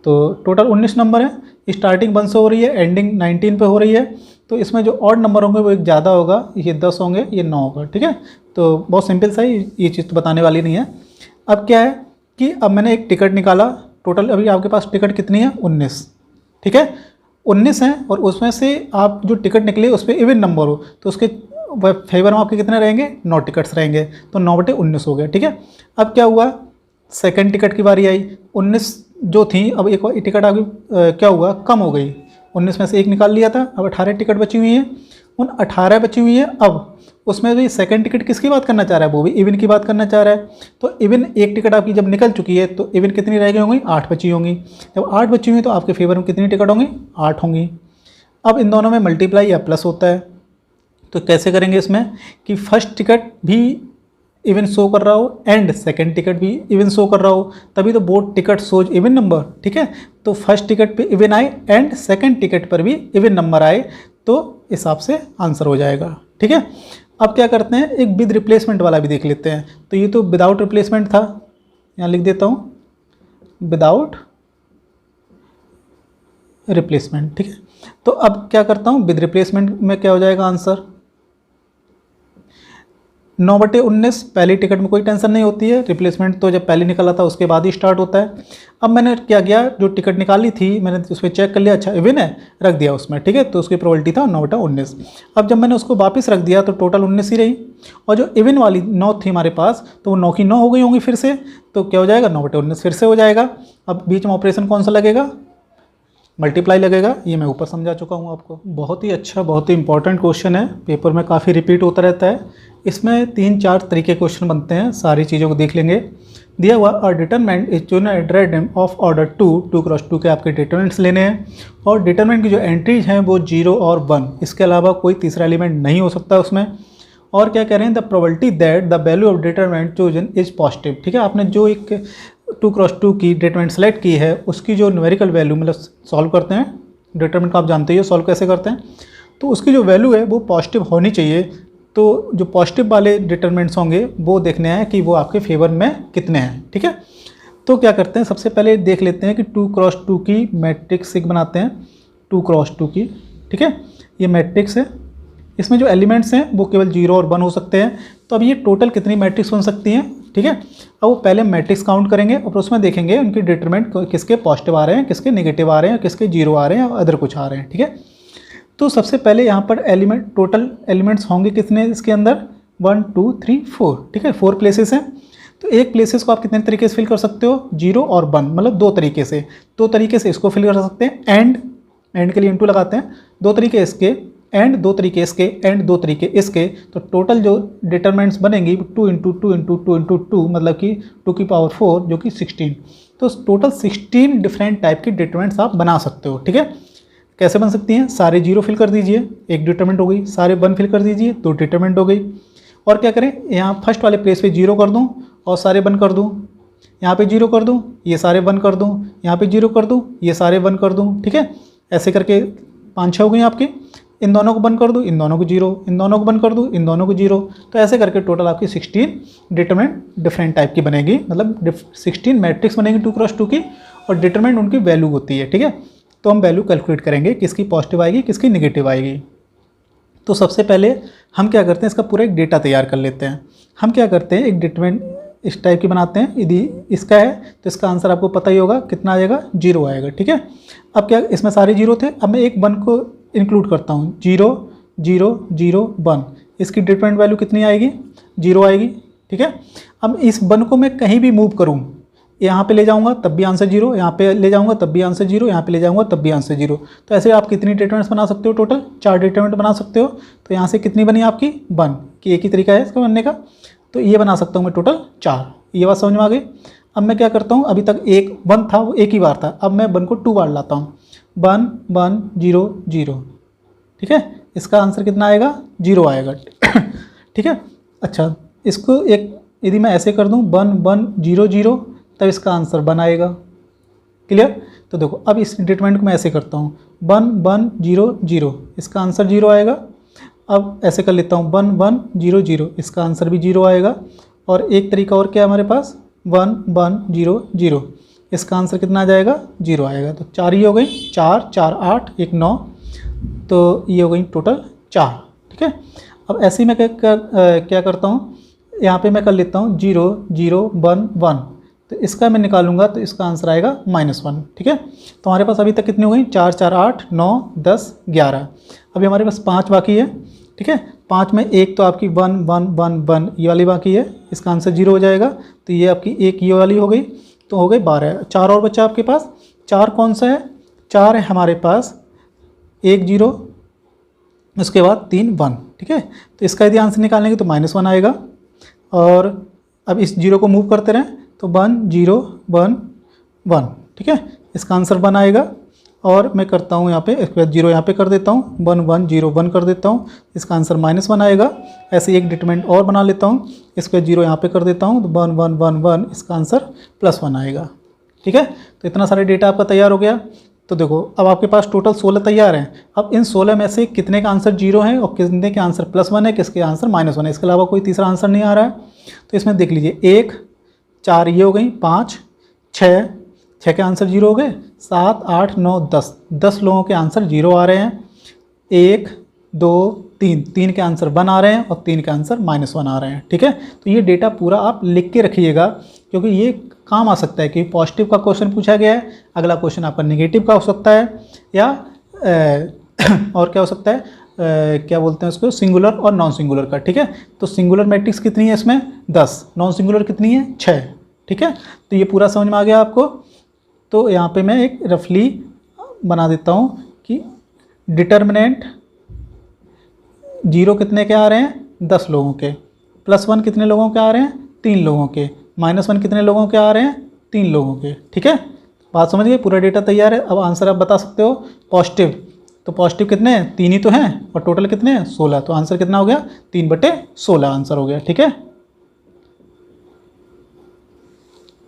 तो टोटल 19 नंबर है, स्टार्टिंग 1 से हो रही है, एंडिंग 19 पे हो रही है, तो इसमें जो ऑड नंबर होंगे वो एक ज़्यादा होगा, ये 10 होंगे, ये 9 होगा। ठीक है, तो बहुत सिंपल सा ही, ये चीज़ तो बताने वाली नहीं है। अब क्या है कि अब मैंने एक टिकट निकाला, टोटल अभी आपके पास टिकट कितनी है, 19। ठीक है, 19 हैं और उसमें से आप जो टिकट निकले उस पर इवन नंबर हो तो उसके फेवर में आपके कितने रहेंगे, 9 टिकट्स रहेंगे, तो 9/19 हो गया। ठीक है, अब क्या हुआ, सेकंड टिकट की बारी आई, 19 जो थी, अब एक टिकट आगे क्या हुआ, कम हो गई, 19 में से एक निकाल लिया था, अब 18 टिकट बची हुई हैं, उन 18 बची हुई हैं। अब उसमें भी सेकंड टिकट किसकी बात करना चाह रहा है, वो भी इवन की बात करना चाह रहा है, तो इवन एक टिकट आपकी जब निकल चुकी है तो इवन कितनी रह गई होंगी, 8 बची होंगी। जब 8 बची हुई तो आपके फेवर में कितनी टिकट होंगी, 8 होंगी। अब इन दोनों में मल्टीप्लाई या प्लस होता है, तो कैसे करेंगे इसमें कि फर्स्ट टिकट भी इवन शो कर रहा हो एंड सेकंड टिकट भी इवन शो कर रहा हो, तभी तो both ticket shows even number. ठीक है, तो फर्स्ट टिकट पे इवन आए एंड सेकंड टिकट पर भी इवन नंबर आए, तो इस हिसाब से आंसर हो जाएगा। ठीक है, अब क्या करते हैं, एक विद रिप्लेसमेंट वाला भी देख लेते हैं। तो ये तो विदाउट रिप्लेसमेंट था, यहाँ लिख देता हूँ विदाउट रिप्लेसमेंट। ठीक है, तो अब क्या करता हूँ, विद रिप्लेसमेंट में क्या हो जाएगा आंसर, 9/19 पहली टिकट में कोई टेंशन नहीं होती है, रिप्लेसमेंट तो जब पहले निकला था उसके बाद ही स्टार्ट होता है। अब मैंने क्या किया, जो टिकट निकाली थी मैंने उस पर चेक कर लिया, अच्छा इवन है, रख दिया उसमें, ठीक है, तो उसकी प्रोबेबिलिटी था 9/19। अब जब मैंने उसको वापस रख दिया तो टोटल 19 ही रही, और जो इवन वाली 9 थी हमारे पास तो वो 9 की 9 हो गई होंगी फिर से, तो क्या हो जाएगा 9/19 फिर से हो जाएगा। अब बीच में ऑपरेशन कौन सा लगेगा, मल्टीप्लाई लगेगा, ये मैं ऊपर समझा चुका हूँ आपको। बहुत ही अच्छा, बहुत ही इंपॉर्टेंट क्वेश्चन है, पेपर में काफ़ी रिपीट होता रहता है। इसमें 3-4 तरीके क्वेश्चन बनते हैं, सारी चीज़ों को देख लेंगे। दिया हुआ और डिटरमिनेंट इज चून एड्रेडम ऑफ ऑर्डर 2 के आपके डिटरमिनेंट्स लेने हैं, और डिटरमिनेंट की जो एंट्रीज हैं वो 0 और 1, इसके अलावा कोई तीसरा एलिमेंट नहीं हो सकता उसमें। और क्या कह रहे हैं, the probability that the value of determinant chosen is positive, ठीक है, आपने जो एक 2x2 की डिटरमिनेंट सेलेक्ट की है उसकी जो न्यूमेरिकल वैल्यू, मतलब सॉल्व करते हैं डिटरमिनेंट का, आप जानते ही हो सॉल्व कैसे करते हैं, तो उसकी जो वैल्यू है वो पॉजिटिव होनी चाहिए। तो जो पॉजिटिव वाले डिटरमिनेंट्स होंगे वो देखने हैं कि वो आपके फेवर में कितने हैं, ठीक है। तो क्या करते हैं, सबसे पहले देख लेते हैं कि 2x2 की मैट्रिक्स एक बनाते हैं, 2x2 की, ठीक है, ये मैट्रिक्स है, इसमें जो एलिमेंट्स हैं वो केवल 0 और 1 हो सकते हैं। तो अब ये टोटल कितनी मैट्रिक्स बन सकती हैं, ठीक है। अब वो पहले मैट्रिक्स काउंट करेंगे और उसमें देखेंगे उनकी डिटरमिनेंट किसके पॉजिटिव आ रहे हैं, किसके नेगेटिव आ रहे हैं, किसके 0 आ रहे हैं, अदर कुछ आ रहे हैं, ठीक है। तो सबसे पहले यहाँ पर टोटल एलिमेंट्स होंगे कितने इसके अंदर, 1 2 3 4, ठीक है, 4 प्लेसेस हैं। तो एक प्लेसेस को आप कितने तरीके से फिल कर सकते हो, 0 और 1, मतलब 2 तरीके से, 2 तरीके से इसको फिल कर सकते हैं, एंड के लिए इंटू लगाते हैं, 2 तरीके इसके एंड, 2 तरीके इसके एंड, 2 तरीके इसके। तो टोटल जो डिटरमिनेंट्स बनेंगी 2 × 2 × 2 × 2, मतलब कि 2 की पावर 4 जो कि 16। तो टोटल 16 डिफरेंट टाइप की डिटरमिनेंट्स आप बना सकते हो, ठीक है। कैसे बन सकती हैं, सारे 0 फिल कर दीजिए, एक डिटरमिनेंट हो गई, सारे 1 फिल कर दीजिए, 2 डिटरमिनेंट हो गई। और क्या करें, यहाँ फर्स्ट वाले प्लेस पे 0 कर दूँ और सारे 1 कर दूँ, यहाँ पे 0 कर दूँ, ये सारे 1 कर दूँ, यहाँ पे 0 कर दूँ, ये सारे 1 कर दूँ, ठीक है। ऐसे करके 5-6 हो गई आपकी, इन दोनों को बंद कर दूँ, इन दोनों को 0, इन दोनों को बंद कर दूँ, इन दोनों को 0। तो ऐसे करके टोटल आपकी 16 डिटरमिनेंट डिफरेंट टाइप की बनेगी, मतलब 16 मैट्रिक्स बनेगी 2x2 की, और डिटरमिनेंट उनकी वैल्यू होती है, ठीक है। तो हम वैल्यू कैलकुलेट करेंगे, किसकी पॉजिटिव आएगी, किसकी निगेटिव आएगी। तो सबसे पहले हम क्या करते हैं, इसका पूरा एक डेटा तैयार कर लेते हैं। हम क्या करते हैं, एक डिटरमिनेंट इस टाइप की बनाते हैं, यदि इसका है तो इसका आंसर आपको पता ही होगा, कितना आएगा, 0 आएगा, ठीक है। अब क्या, इसमें सारे 0 थे, अब मैं एक 1 को इंक्लूड करता हूँ, 0 0 0 1, इसकी डिटरमिनेंट वैल्यू कितनी आएगी, 0 आएगी, ठीक है। अब इस 1 को मैं कहीं भी मूव करूँ, यहाँ पे ले जाऊँगा तब भी आंसर 0, यहाँ पे ले जाऊँगा तब भी आंसर 0, यहाँ पे ले जाऊँगा तब भी आंसर 0। तो ऐसे आप कितनी डिटरमिनेंट्स बना सकते हो, टोटल 4 डिटरमिनेंट बना सकते हो। तो यहाँ से कितनी बनी आपकी, 1, कि एक ही तरीका है इसका बनने का, तो ये बना सकता हूँ मैं टोटल 4। ये बात समझ में आ गई। अब मैं क्या करता हूँ, अभी तक 1 था वो एक ही बार था, अब मैं 1 को 2 बार लाता हूँ, 1 1 0 0, ठीक है। इसका आंसर कितना आएगा, 0 आएगा, ठीक है। अच्छा, इसको एक यदि मैं ऐसे कर दूँ 1 1 0 0, तब इसका आंसर 1 आएगा, क्लियर। तो देखो अब इस डिटरमिनेंट को मैं ऐसे करता हूँ, 1 1 0 0, इसका आंसर 0 आएगा। अब ऐसे कर लेता हूँ 1 1 0 0, इसका आंसर भी 0 आएगा। और एक तरीका और क्या है हमारे पास, 1 1 0 0, इसका आंसर कितना आ जाएगा, 0 आएगा। तो 4 ही हो गई, 4 4 8 1 9, तो ये हो गई टोटल 4, ठीक है। अब ऐसे ही मैं क्या करता हूँ, यहाँ पे मैं कर लेता हूँ 0 0 1 1, तो इसका मैं निकालूंगा तो इसका आंसर आएगा -1, ठीक है। तो हमारे पास अभी तक कितनी हो गई, 4 4 8 9 10 11, अभी हमारे पास 5 बाकी है, ठीक है। 5 में एक तो आपकी 1 1 1 1 ये वाली बाकी है, इसका आंसर 0 हो जाएगा। तो ये आपकी एक ये वाली हो गई, तो हो गई 12। 4 और बच्चा आपके पास, 4 कौन सा है, 4 है हमारे पास 1 0, उसके बाद 3 1, ठीक है। तो इसका यदि आंसर निकालेंगे तो -1 आएगा। और अब इस 0 को मूव करते रहें तो 1 0 1 1, ठीक है, इसका आंसर 1 आएगा। और मैं करता हूँ यहाँ पे, इसके बाद 0 यहाँ पे कर देता हूँ, 1 1 0 1 कर देता हूँ, इसका आंसर -1 आएगा। ऐसे एक डिटरमिनेंट और बना लेता हूँ, इसके बाद 0 यहाँ पे कर देता हूँ, तो 1 1 1 1, इसका आंसर +1 आएगा, ठीक है। तो इतना सारे डेटा आपका तैयार हो गया। तो देखो अब आपके पास टोटल 16 तैयार हैं। अब इन 16 में से कितने का आंसर 0 है और कितने के आंसर +1 है, किसके आंसर -1 है, इसके अलावा कोई तीसरा आंसर नहीं आ रहा है। तो इसमें देख लीजिए 1 4 ये हो गई, 5 6 के आंसर 0 हो गए, 7 8 9 10 लोगों के आंसर 0 आ रहे हैं। 1 2 3, 3 के आंसर 1 आ रहे हैं और 3 के आंसर -1 आ रहे हैं। ठीक है, तो ये डेटा पूरा आप लिख के रखिएगा, क्योंकि ये काम आ सकता है कि पॉजिटिव का क्वेश्चन पूछा गया है, अगला क्वेश्चन आपका नेगेटिव का हो सकता है, या और क्या हो सकता है, क्या बोलते हैं उसको, सिंगुलर और नॉन सिंगुलर का। ठीक है, तो सिंगुलर मैट्रिक्स कितनी है इसमें 10, नॉन सिंगुलर कितनी है 6। ठीक है, तो ये पूरा समझ में आ गया आपको। तो यहाँ पे मैं एक रफली बना देता हूँ कि डिटर्मिनेंट 0 कितने के आ रहे हैं 10 लोगों के, +1 कितने लोगों के आ रहे हैं 3 लोगों के, -1 कितने लोगों के आ रहे हैं 3 लोगों के। ठीक है, बात समझ गए, पूरा डेटा तैयार है। अब आंसर आप बता सकते हो। पॉजिटिव, तो पॉजिटिव कितने हैं 3 ही तो हैं, और टोटल कितने हैं 16, तो आंसर कितना हो गया 3/16 आंसर हो गया। ठीक है,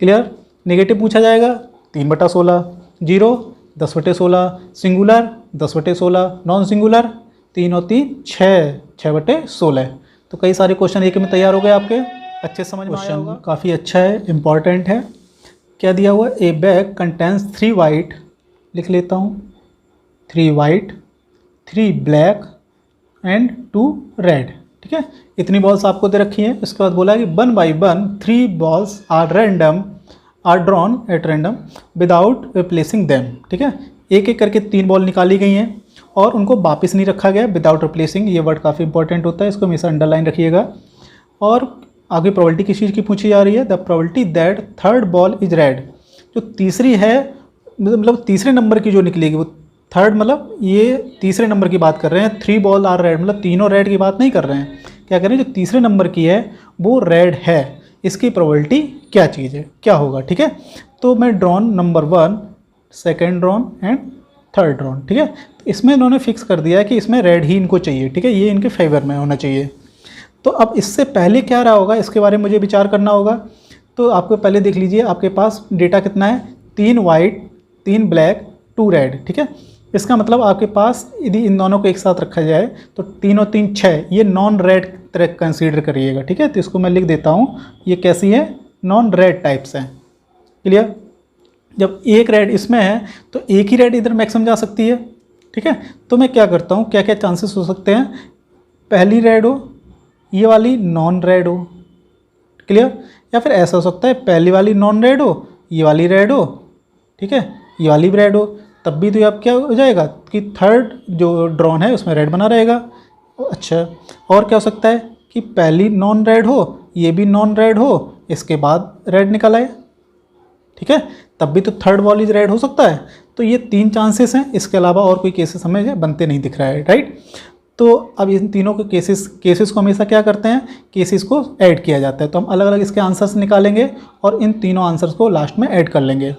क्लियर। नेगेटिव पूछा जाएगा 3/16, 0 10/16, सिंगुलर 10/16, नॉन सिंगुलर 3 और 3 6, 6/16। तो कई सारे क्वेश्चन एक में तैयार हो गए आपके, अच्छे समझ में आया होगा। काफ़ी अच्छा है, इम्पॉर्टेंट है। क्या दिया हुआ, ए बैग कंटेंस 3 वाइट, लिख लेता हूँ 3 वाइट, 3 ब्लैक एंड 2 रेड। ठीक है, इतनी बॉल्स आपको दे रखी हैं। इसके बाद बोला है कि 1 by 1 3 balls are drawn at random without replacing them. ठीक है, एक एक करके 3 बॉल निकाली गई हैं और उनको वापस नहीं रखा गया, विदाउट रिप्लेसिंग। ये वर्ड काफ़ी इंपॉर्टेंट होता है, इसको हमेशा अंडरलाइन रखिएगा। और आगे प्रोबेबिलिटी किस चीज़ की पूछी जा रही है, the probability that third ball is red. जो तीसरी है, मतलब तीसरे नंबर की जो निकलेगी वो थर्ड, मतलब ये तीसरे नंबर की बात कर रहे हैं। 3 बॉल आर रेड, मतलब तीनों रेड की बात नहीं कर रहे हैं। क्या कर रहे हैं, जो तीसरे नंबर की है वो रेड है, इसकी प्रोबेबिलिटी क्या चीज़ है, क्या होगा। ठीक है, तो मैं drawn number 1, second drawn and third drawn. ठीक है, तो इसमें इन्होंने फिक्स कर दिया है कि इसमें रेड ही इनको चाहिए। ठीक है, ये इनके फेवर में होना चाहिए। तो अब इससे पहले क्या रहा होगा, इसके बारे में मुझे विचार करना होगा। तो आपको पहले देख लीजिए, आपके पास डेटा कितना है, 3 वाइट, 3 ब्लैक, 2 रेड। ठीक है, इसका मतलब आपके पास यदि इन दोनों को एक साथ रखा जाए तो 3 और 3 6, ये नॉन रेड तरह कंसीडर करिएगा। ठीक है, तो इसको मैं लिख देता हूँ, ये कैसी है, नॉन रेड टाइप्स हैं। क्लियर। जब एक रेड इसमें है तो एक ही रेड इधर मैक्सिमम जा सकती है। ठीक है, तो मैं क्या करता हूँ, क्या क्या चांसेस हो सकते हैं, पहली रेड हो, ये वाली नॉन रेड हो। क्लियर, या फिर ऐसा हो सकता है पहली वाली नॉन रेड हो, ये वाली रेड हो। ठीक है, ये वाली भी रेड हो, तब भी तो अब क्या हो जाएगा कि थर्ड जो ड्रॉन है उसमें रेड बना रहेगा। अच्छा, और क्या हो सकता है कि पहली नॉन रेड हो, ये भी नॉन रेड हो, इसके बाद रेड निकल आए। ठीक है, तब भी तो थर्ड बॉल इज रेड हो सकता है। तो ये 3 चांसेस हैं, इसके अलावा और कोई केसेस हमें बनते नहीं दिख रहा है। राइट, तो अब इन तीनों के केसेस को हमेशा क्या करते हैं, केसेस को ऐड किया जाता है। तो हम अलग अलग इसके आंसर्स निकालेंगे और इन तीनों आंसर्स को लास्ट में ऐड कर लेंगे।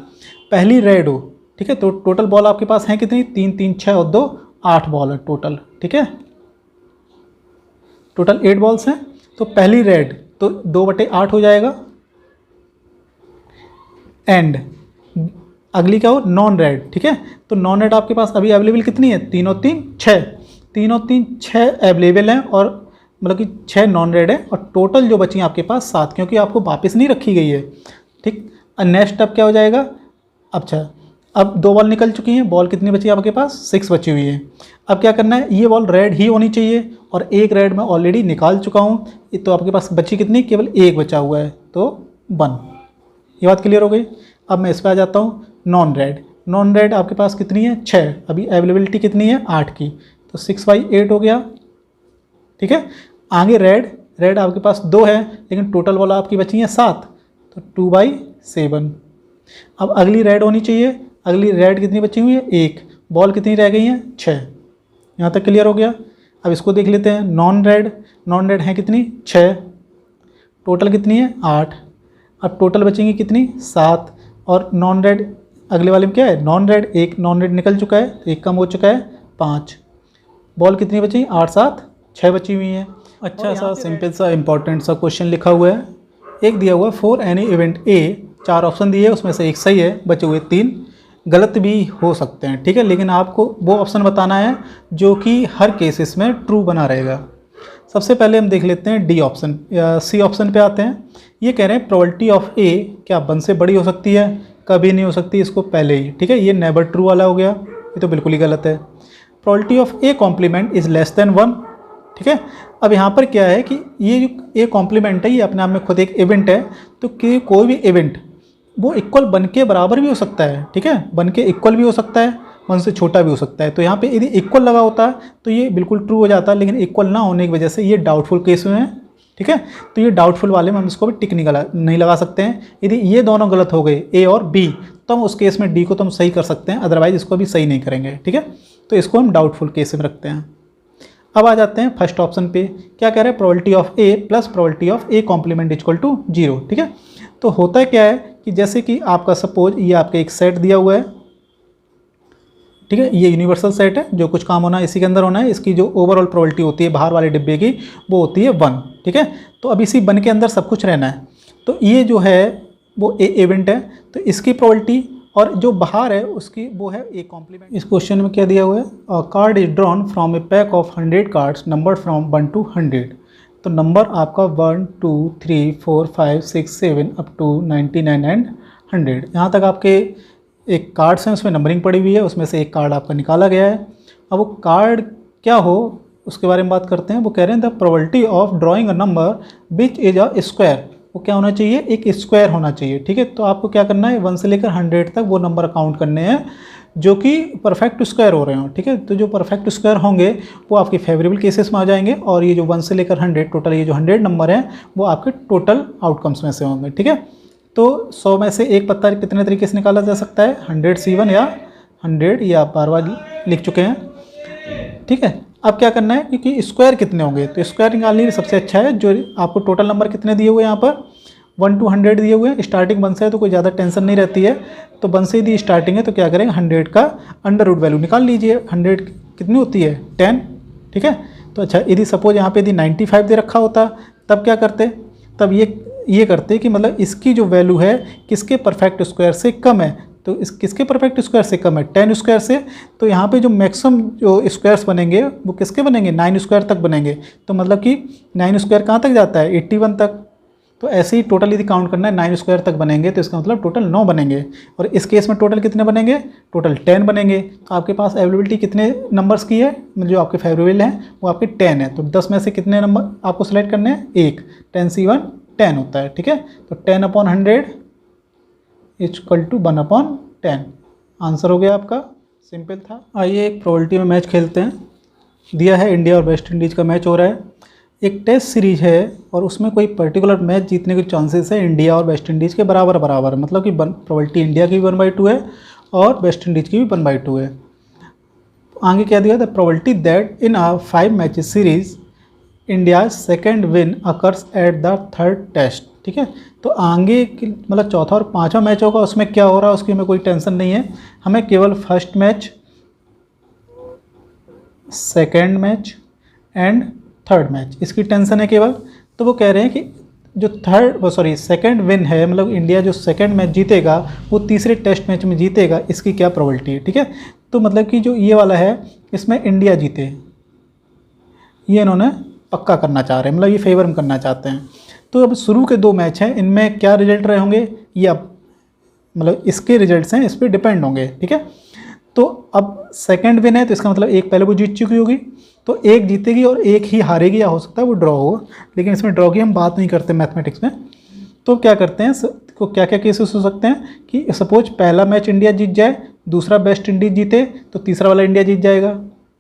पहली रेड हो, ठीक है, तो टोटल बॉल आपके पास हैं कितनी, 3 3 6 और 2 8 बॉल है टोटल। ठीक है, टोटल 8 बॉल्स हैं। तो पहली रेड तो 2/8 हो जाएगा। एंड अगली क्या हो, नॉन रेड। ठीक है, तो नॉन रेड आपके पास अभी अवेलेबल कितनी है, 3 और 3 6, 3 और 3 6 अवेलेबल हैं, और मतलब कि 6 नॉन रेड है, और टोटल जो बची आपके पास 7, क्योंकि आपको वापस नहीं रखी गई है। ठीक, नेक्स्ट अब क्या हो जाएगा, अच्छा अब 2 बॉल निकल चुकी हैं, बॉल कितनी बची है आपके पास, 6 बची हुई है। अब क्या करना है, ये बॉल रेड ही होनी चाहिए, और एक रेड मैं ऑलरेडी निकाल चुका हूँ, तो आपके पास बची कितनी, केवल एक बचा हुआ है, तो 1। ये बात क्लियर हो गई। अब मैं इस पर आ जाता हूँ, नॉन रेड। नॉन रेड आपके पास कितनी है, 6, अभी अवेलेबिलिटी कितनी है 8 की, तो 6/8 हो गया। ठीक है, आगे रेड आपके पास 2 है, लेकिन टोटल बॉल आपकी बची है 7, तो 2/7। अब अगली रेड होनी चाहिए, अगली रेड कितनी बची हुई है, 1, बॉल कितनी रह गई है 6। यहाँ तक क्लियर हो गया। अब इसको देख लेते हैं, नॉन रेड है कितनी, 6, टोटल कितनी है 8। अब टोटल बचेंगी कितनी, 7, और नॉन रेड अगले वाले में क्या है, नॉन रेड, एक नॉन रेड निकल चुका है, तो एक कम हो चुका है, 5, बॉल कितनी बची, 8 7 6 बची हुई हैं। अच्छा सा सिंपल सा इंपॉर्टेंट सा क्वेश्चन लिखा हुआ है, एक दिया हुआ है, for any event A, 4 option दिए, उसमें से एक सही है, बचे हुए 3 गलत भी हो सकते हैं। ठीक है, लेकिन आपको वो ऑप्शन बताना है जो कि हर केसेस में ट्रू बना रहेगा। सबसे पहले हम देख लेते हैं डी ऑप्शन, या सी ऑप्शन पे आते हैं। ये कह रहे हैं प्रोबेबिलिटी ऑफ ए क्या 1 से बड़ी हो सकती है, कभी नहीं हो सकती, इसको पहले ही। ठीक है, ये नेवर ट्रू वाला हो गया, ये तो बिल्कुल ही गलत है। Probability of A complement is less than 1, ठीक है। अब यहाँ पर क्या है कि ये जो ए कॉम्प्लीमेंट है ये अपने आप में खुद एक इवेंट है, तो कि कोई भी इवेंट वो इक्वल बन के बराबर भी हो सकता है, ठीक है, बन के इक्वल भी हो सकता है, 1 से छोटा भी हो सकता है। तो यहाँ पे यदि इक्वल लगा होता तो ये बिल्कुल ट्रू हो जाता, लेकिन इक्वल ना होने की वजह से ये डाउटफुल केस में है, ठीक है। तो ये डाउटफुल वाले में हम इसको भी टिक नहीं लगा सकते हैं। यदि ये दोनों गलत हो गए ए और बी, तो हम उस केस में डी को तो हम सही कर सकते हैं, अदरवाइज इसको भी सही नहीं करेंगे, ठीक है। तो इसको हम डाउटफुल केस में रखते हैं। अब आ जाते हैं फर्स्ट ऑप्शन पे, क्या कह रहे हैं, probability of A plus probability of A complement equal to 0, ठीक है। तो होता क्या है कि जैसे कि आपका सपोज ये आपका एक सेट दिया हुआ है, ठीक है, ये यूनिवर्सल सेट है, जो कुछ काम होना है इसी के अंदर होना है, इसकी जो ओवरऑल प्रोबेबिलिटी होती है बाहर वाले डिब्बे की वो होती है 1, ठीक है। तो अब इसी 1 के अंदर सब कुछ रहना है। तो ये जो है वो ए इवेंट है, तो इसकी प्रोबेबिलिटी और जो बाहर है उसकी वो है ए कॉम्प्लीमेंट। इस क्वेश्चन में क्या दिया हुआ है, अ card is drawn from a pack of 100 cards number from 1 to 100। तो नंबर आपका 1 2 3 4 5 6 7 अप टू 99 एंड 100, यहाँ तक आपके एक कार्ड्स हैं, उसमें नंबरिंग पड़ी हुई है, उसमें से एक कार्ड आपका निकाला गया है। अब वो कार्ड क्या हो उसके बारे में बात करते हैं। वो कह रहे हैं the probability of drawing a number which is a square, वो क्या होना चाहिए, एक स्क्वायर होना चाहिए, ठीक है। तो आपको क्या करना है, 1 से लेकर 100 तक वो नंबर काउंट करने हैं जो कि परफेक्ट स्क्वायर हो रहे हो, ठीक है। तो जो परफेक्ट स्क्वायर होंगे वो आपके फेवरेबल केसेस में आ जाएंगे, और ये जो 1 से लेकर 100 टोटल ये जो 100 नंबर हैं वो आपके टोटल आउटकम्स में से होंगे, ठीक है। तो 100 में से एक पत्ता कितने तरीके से निकाला जा सकता है, 100 C1 या 100, ये आप बार बार लिख चुके हैं, ठीक है। अब क्या करना है, क्योंकि स्क्वायर कितने होंगे तो स्क्वायर निकालने के लिए सबसे अच्छा है जो आपको टोटल नंबर कितने दिए हुए हैं, यहाँ पर 1 to 100 दिए हुए हैं, स्टार्टिंग 1 से है तो कोई ज़्यादा टेंशन नहीं रहती है। तो 1 से यदि स्टार्टिंग है तो क्या करेंगे, 100 का अंडर रूट वैल्यू निकाल लीजिए। 100 कितनी होती है, 10, ठीक है। तो अच्छा यदि सपोज यहाँ पे यदि 95 दे रखा होता तब क्या करते, तब ये करते कि मतलब इसकी जो वैल्यू है किसके परफेक्ट स्क्वायर से कम है, तो इस किसके परफेक्ट स्क्वायर से कम है, 10 स्क्वायर से। तो यहाँ पे जो मैक्सिमम जो स्क्वायर्स बनेंगे वो किसके बनेंगे, 9 स्क्वायर तक बनेंगे। तो मतलब कि 9 स्क्वायर कहाँ तक जाता है, 81 तक। तो ऐसे ही टोटल यदि काउंट करना है 9 स्क्वायर तक बनेंगे, तो इसका मतलब टोटल 9 बनेंगे। और इस केस में टोटल कितने बनेंगे, टोटल 10 बनेंगे। तो आपके पास अवेलेबिलिटी कितने नंबर्स की है, जो आपके फेवरेबल हैं वो आपके 10 है। तो 10 में से कितने नंबर आपको सेलेक्ट करने हैं, 1, 10 C1 10 होता है, ठीक है। तो 10/100 इक्वल टू 1/10, आंसर हो गया आपका, सिंपल था। आइए एक प्रोबेबिलिटी में मैच खेलते हैं। दिया है इंडिया और वेस्ट इंडीज़ का मैच हो रहा है, एक टेस्ट सीरीज है और उसमें कोई पर्टिकुलर मैच जीतने के चांसेस है इंडिया और वेस्ट इंडीज़ के बराबर बराबर, मतलब कि प्रोबेबिलिटी इंडिया की भी 1/2 है और वेस्ट इंडीज़ की भी 1/2 है। आगे क्या दिया, the probability that in a 5 matches series India second win occurs at the 3rd test, ठीक है। तो आगे मतलब चौथा और 5वां मैच होगा, उसमें क्या हो रहा है उसकी हमें कोई टेंशन नहीं है, हमें केवल first match, second match and 3rd match इसकी टेंशन है केवल। तो वो कह रहे हैं कि जो सेकेंड विन है, मतलब इंडिया जो सेकेंड मैच जीतेगा वो तीसरे टेस्ट मैच में जीतेगा, इसकी क्या प्रोबेबिलिटी है, ठीक है। तो मतलब कि जो ये वाला है इसमें इंडिया जीते, ये इन्होंने पक्का करना चाह रहे हैं, मतलब ये फेवर में करना चाहते हैं। तो अब शुरू के 2 मैच हैं, इनमें क्या रिजल्ट रहे होंगे, ये अब मतलब इसके रिजल्ट्स हैं, इस पर डिपेंड होंगे, ठीक है। तो अब सेकंड विन है तो इसका मतलब एक पहले वो जीत चुकी होगी, तो एक जीतेगी और एक ही हारेगी, या हो सकता है वो ड्रॉ हो, लेकिन इसमें ड्रॉ की हम बात नहीं करते मैथमेटिक्स में। तो क्या करते हैं, को क्या क्या केसेस हो सकते हैं कि सपोज पहला मैच इंडिया जीत जाए, दूसरा वेस्ट इंडीज जीते तो तीसरा वाला इंडिया जीत जाएगा,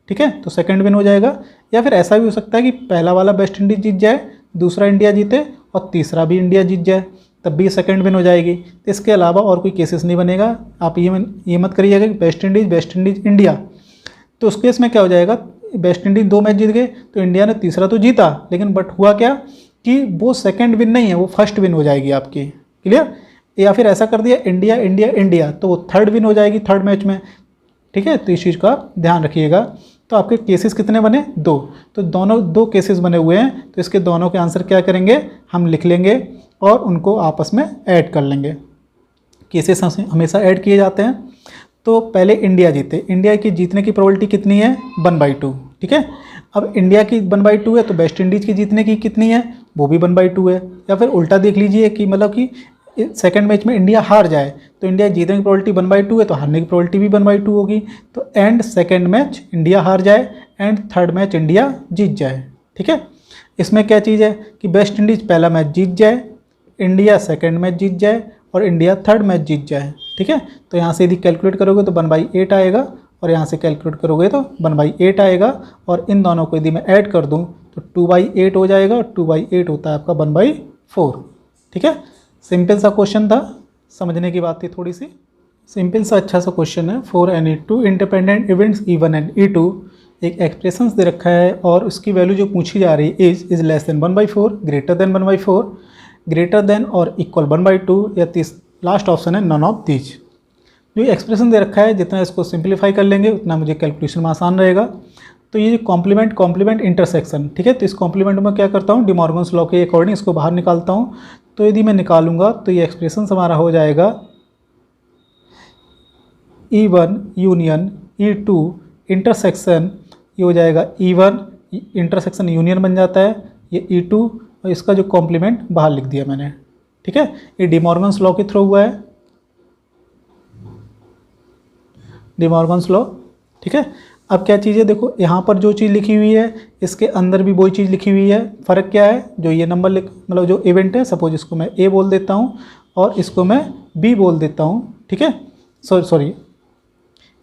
ठीक है, तो सेकंड विन हो जाएगा। या फिर ऐसा भी हो सकता है कि पहला वाला वेस्ट इंडीज जीत जाए, दूसरा इंडिया जीते और तीसरा भी इंडिया जीत जाए, तब भी सेकंड विन हो जाएगी। तो इसके अलावा और कोई केसेस नहीं बनेगा। आप ये मत करिएगा कि वेस्ट इंडीज इंडिया, तो उस केस में क्या हो जाएगा, वेस्ट इंडीज 2 मैच जीत गए तो इंडिया ने तीसरा तो जीता, लेकिन बट हुआ क्या कि वो सेकंड विन नहीं है, वो फर्स्ट विन हो जाएगी आपकी, क्लियर। या फिर ऐसा कर दिया इंडिया इंडिया इंडिया, तो वो 3rd विन हो जाएगी 3rd मैच में, ठीक है। तो इस चीज़ का ध्यान रखिएगा। तो आपके केसेस कितने बने, 2, तो दोनों 2 केसेस बने हुए हैं, तो इसके दोनों के आंसर क्या करेंगे, हम लिख लेंगे और उनको आपस में ऐड कर लेंगे। केसेस हमेशा ऐड किए जाते हैं। तो पहले इंडिया जीते, इंडिया की जीतने की प्रोबेबिलिटी कितनी है, 1/2, ठीक है। अब इंडिया की 1/2 है तो वेस्ट इंडीज़ की जीतने की कितनी है, वो भी 1/2 है। या फिर उल्टा देख लीजिए कि मतलब कि सेकंड मैच में इंडिया हार जाए तो इंडिया जीतने की प्रोबेबिलिटी 1/2 है, तो हारने की प्रोबेबिलिटी भी 1/2 होगी। तो एंड सेकंड मैच इंडिया हार जाए एंड 3rd मैच इंडिया जीत जाए, ठीक है। इसमें क्या चीज़ है कि वेस्ट इंडीज़ पहला मैच जीत जाए, इंडिया सेकंड मैच जीत जाए और इंडिया थर्ड मैच जीत जाए, ठीक है। तो यहाँ से यदि कैलकुलेट करोगे तो 1/8 आएगा और यहाँ से कैलकुलेट करोगे तो 1/8 आएगा, और इन दोनों को यदि मैं ऐड कर दूँ तो 2/8 हो जाएगा, और 2/8 होता है आपका 1/4, ठीक है। सिंपल सा क्वेश्चन था, समझने की बात थी थोड़ी सी, सिंपल सा अच्छा सा क्वेश्चन है। 4 and 2 independent events E1 and E2, एक एक्सप्रेशंस दे रखा है और उसकी वैल्यू जो पूछी जा रही है is less then 1/4, greater than 1/4, greater than और इक्वल 1/2, या लास्ट ऑप्शन है नन ऑफ दीज। जो एक्सप्रेशन दे रखा है जितना इसको सिंप्लीफाई कर लेंगे उतना मुझे कैलकुलेशन में आसान रहेगा। तो ये कॉम्प्लीमेंट इंटरसेक्शन, ठीक है। तो इस कॉम्प्लीमेंट में क्या करता हूँ, डिमॉर्गन्स लॉ के अकॉर्डिंग इसको बाहर निकालता हूँ। तो यदि मैं निकालूंगा तो ये एक्सप्रेशन हमारा हो जाएगा E1 यूनियन E2 इंटरसेक्शन, ये हो जाएगा E1 इंटरसेक्शन यूनियन बन जाता है, ये E2 और इसका जो कॉम्प्लीमेंट बाहर लिख दिया मैंने, ठीक है। ये डिमॉर्गन्स लॉ के थ्रू हुआ है, डिमॉर्गन्स लॉ, ठीक है। अब क्या चीज़ है, देखो यहाँ पर जो चीज़ लिखी हुई है इसके अंदर भी वही चीज़ लिखी हुई है। फ़र्क क्या है, जो ये नंबर मतलब जो इवेंट है, सपोज इसको मैं A बोल देता हूँ और इसको मैं B बोल देता हूँ, ठीक है। सॉरी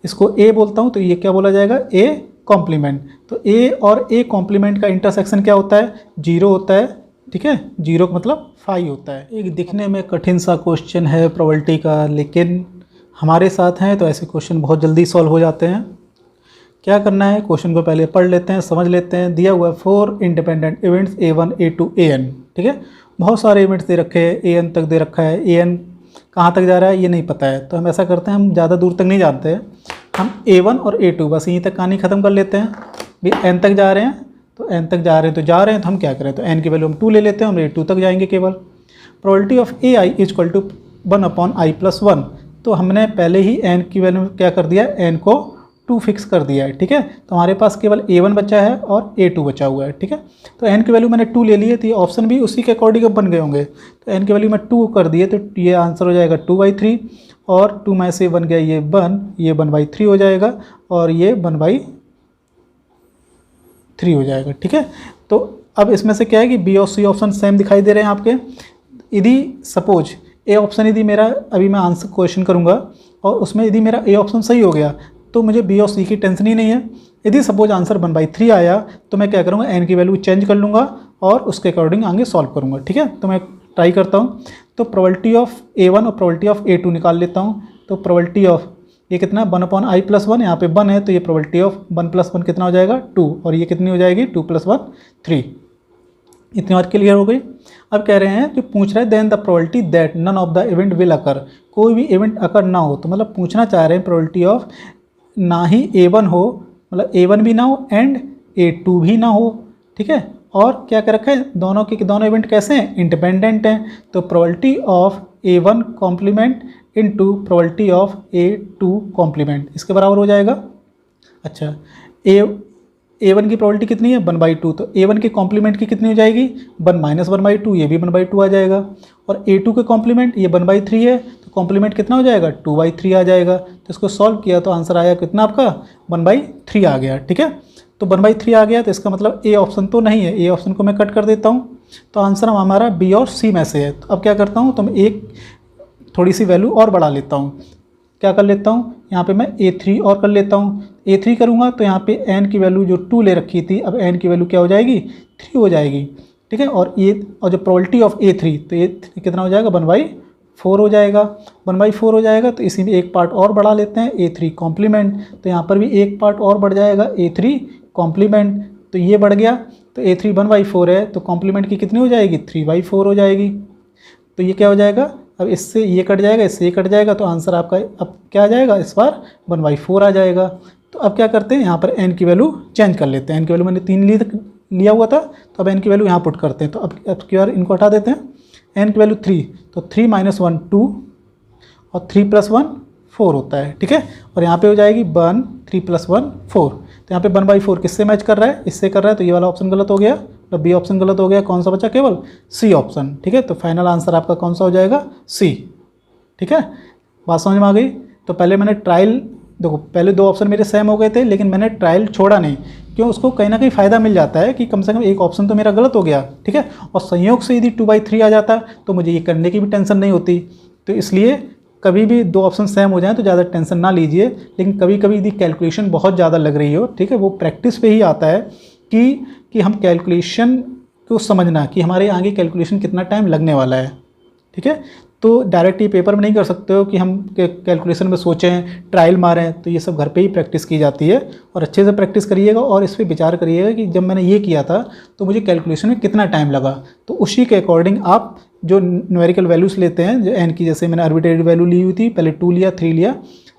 इसको A बोलता हूँ तो ये क्या बोला जाएगा, A कॉम्प्लीमेंट। तो A और A कॉम्प्लीमेंट का इंटरसेक्शन क्या होता है, 0 होता है, ठीक है। 0 का मतलब 5 होता है। एक दिखने में कठिन सा क्वेश्चन है प्रोबेबिलिटी का, लेकिन हमारे साथ हैं तो ऐसे क्वेश्चन बहुत जल्दी सॉल्व हो जाते हैं। क्या करना है, क्वेश्चन को पहले पढ़ लेते हैं, समझ लेते हैं। दिया हुआ है 4 independent events A1 A2 AN, ठीक है। बहुत सारे इवेंट्स दे रखे हैं, AN तक दे रखा है, AN कहाँ तक जा रहा है ये नहीं पता है। तो हम ऐसा करते हैं, हम ज़्यादा दूर तक नहीं जानते हैं, हम A1 और A2 बस यहीं तक कहानी ख़त्म कर लेते हैं। भी N तक जा रहे हैं तो N तक जा रहे हैं तो हम क्या करें, तो N की वैल्यू हम 2 ले लेते हैं, हम A2 तक जाएंगे केवल। Probability of AI equal to 1/i+1, तो हमने पहले ही N की वैल्यू क्या कर दिया, N को 2 फिक्स कर दिया है, ठीक है। तो हमारे पास केवल A1 बचा है और A2 बचा हुआ है, ठीक है। तो N की वैल्यू मैंने 2 ले ली है, तो ये ऑप्शन भी उसी के अकॉर्डिंग बन गए होंगे। तो N की वैल्यू मैं 2 कर दिए तो ये आंसर हो जाएगा 2/3, और 2 में से बन गया ये 1, ये 1/3 हो जाएगा और ये 1/3 हो जाएगा, ठीक है। तो अब इसमें से क्या है कि B और C ऑप्शन सेम दिखाई दे रहे हैं आपके। यदि सपोज A ऑप्शन यदि मेरा, अभी मैं आंसर क्वेश्चन करूँगा और उसमें यदि मेरा A ऑप्शन सही हो गया तो मुझे B और C की टेंशन ही नहीं है। यदि सपोज आंसर 1/3 आया तो मैं क्या करूँगा, N की वैल्यू चेंज कर लूँगा और उसके अकॉर्डिंग आगे सॉल्व करूँगा, ठीक है। तो मैं ट्राई करता हूँ। तो प्रोबेबिलिटी ऑफ A1 और प्रोबेबिलिटी ऑफ A2 निकाल लेता हूँ। तो प्रोबेबिलिटी ऑफ ये कितना, 1/i+1, यहाँ पे 1 है तो ये प्रोबेबिलिटी ऑफ 1 + 1 कितना हो जाएगा, 2, और ये कितनी हो जाएगी, 2 + 1 3। इतनी बात क्लियर हो गई। अब कह रहे हैं, जो पूछ रहा है then the probability that none of the event will occur, कोई भी इवेंट अकर ना हो। तो मतलब पूछना चाह रहे हैं प्रोबेबिलिटी ऑफ ना ही A1 हो, मतलब A1 भी ना हो एंड A2 भी ना हो, ठीक है। और क्या कर रखा है, दोनों के दोनों इवेंट कैसे हैं, इंडिपेंडेंट हैं। तो probability of A1 complement into probability of A2 complement इसके बराबर हो जाएगा। अच्छा, A1 की प्रोबेबिलिटी कितनी है, 1/2, तो A1 के कॉम्प्लीमेंट की कितनी हो जाएगी, 1 - 1/2, ये भी 1/2 आ जाएगा। और A2 के कॉम्प्लीमेंट ये 1/3 है, तो कॉम्प्लीमेंट कितना हो जाएगा, 2/3 आ जाएगा। तो इसको सॉल्व किया तो आंसर आया कितना आपका, 1/3 आ गया, ठीक है। तो 1/3 आ गया तो इसका मतलब A ऑप्शन तो नहीं है, A ऑप्शन को मैं कट कर देता हूँ। तो आंसर हमारा B और C में से है। तो अब क्या करता हूँ, तो मैं एक थोड़ी सी वैल्यू और बढ़ा लेता हूँ। क्या कर लेता हूँ, यहाँ पे मैं A3 और कर लेता हूँ। A3 करूँगा तो यहाँ पे N की वैल्यू जो 2 ले रखी थी, अब N की वैल्यू क्या हो जाएगी, 3 हो जाएगी, ठीक है। और जो प्रोबेबिलिटी ऑफ A3, तो ये कितना हो जाएगा, 1/4 हो जाएगा। 1/4 हो जाएगा तो इसी में एक पार्ट और बढ़ा लेते हैं, A3 कॉम्प्लीमेंट। तो यहाँ पर भी एक पार्ट और बढ़ जाएगा, A3 कॉम्प्लीमेंट। तो ये बढ़ गया, तो A3 1/4 है तो कॉम्प्लीमेंट की कितनी हो जाएगी, 3/4 हो जाएगी। तो ये क्या हो जाएगा, अब इससे ये कट जाएगा, इससे ये कट जाएगा, तो आंसर आपका अब क्या आ जाएगा, इस बार 1/4 आ जाएगा। तो अब क्या करते हैं, यहाँ पर N की वैल्यू चेंज कर लेते हैं। N की वैल्यू मैंने 3 लिया हुआ था, तो अब N की वैल्यू यहाँ पुट करते हैं। तो अब की बार इनको हटा देते हैं। N की वैल्यू 3, तो 3 - 1 2 और 3 + 1 4 होता है, ठीक है। और यहाँ पे हो जाएगी 1, 3 + 1 4। तो यहाँ पे 1/4 किससे मैच कर रहा है, इससे कर रहा है, तो ये वाला ऑप्शन गलत हो गया, तो B ऑप्शन गलत हो गया। कौन सा बचा, केवल C ऑप्शन, ठीक है। तो फाइनल आंसर आपका कौन सा हो जाएगा, C, ठीक है। बात समझ में आ गई। तो पहले मैंने ट्रायल, देखो पहले 2 ऑप्शन मेरे सेम हो गए थे, लेकिन मैंने ट्रायल छोड़ा नहीं, क्यों, उसको कहीं ना कहीं फ़ायदा मिल जाता है कि कम से कम एक ऑप्शन तो मेरा गलत हो गया, ठीक है। और संयोग से यदि 2/3 आ जाता तो मुझे ये करने की भी टेंशन नहीं होती। तो इसलिए कभी भी दो ऑप्शन सेम हो जाएं तो ज़्यादा टेंशन ना लीजिए। लेकिन कभी कभी यदि कैलकुलेशन बहुत ज़्यादा लग रही हो, ठीक है, वो प्रैक्टिस पे ही आता है कि हम कैलकुलेशन को समझना कि हमारे आगे कैलकुलेशन कितना टाइम लगने वाला है, ठीक है। तो डायरेक्ट ये पेपर में नहीं कर सकते हो कि हम कैलकुलेशन में सोचें, ट्रायल मारें, तो ये सब घर पे ही प्रैक्टिस की जाती है। और अच्छे से प्रैक्टिस करिएगा और इस पर विचार करिएगा कि जब मैंने ये किया था तो मुझे कैलकुलेशन में कितना टाइम लगा। तो उसी के अकॉर्डिंग आप जो न्यूमेरिकल वैल्यूज़ लेते हैं, जो एन की, जैसे मैंने आर्बिट्रेरी वैल्यू ली हुई थी, पहले 2 लिया, 3 लिया,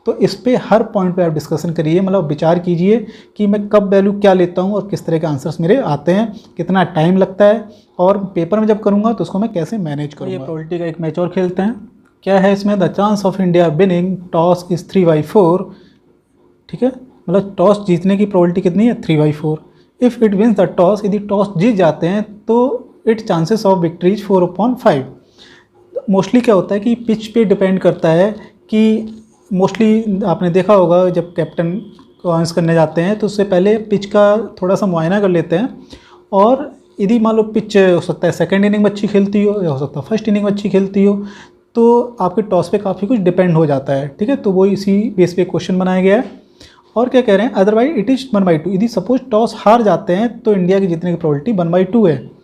तो इस पे हर पॉइंट पे आप डिस्कशन करिए, मतलब विचार कीजिए कि मैं कब वैल्यू क्या लेता हूँ और किस तरह के आंसर्स मेरे आते हैं, कितना टाइम लगता है, और पेपर में जब करूँगा तो उसको मैं कैसे मैनेज करूँगा। ये प्रोबेबिलिटी का एक मैच और खेलते हैं। क्या है इसमें, the chance of India winning toss is 3/4, ठीक है, मतलब टॉस जीतने की प्रोबेबिलिटी कितनी है, 3/4। If it wins the toss, यदि टॉस जीत जाते हैं तो it chances of victory is 4/5। Mostly क्या होता है कि पिच पे डिपेंड करता है कि मोस्टली आपने देखा होगा जब कैप्टन को अनाउंस करने जाते हैं तो उससे पहले पिच का थोड़ा सा मुआयना कर लेते हैं। और यदि मान लो पिच हो सकता है सेकंड इनिंग में अच्छी खेलती हो या हो सकता है फर्स्ट इनिंग में अच्छी खेलती हो, तो आपके टॉस पे काफ़ी कुछ डिपेंड हो जाता है, ठीक है। तो वो इसी बेस पे क्वेश्चन बनाया गया है। और क्या कह रहे हैं, अदरवाइज इट इज़ 1/2। यदि सपोज टॉस हार जाते हैं तो इंडिया की जीतने की प्रोबेबिलिटी 1/2 है।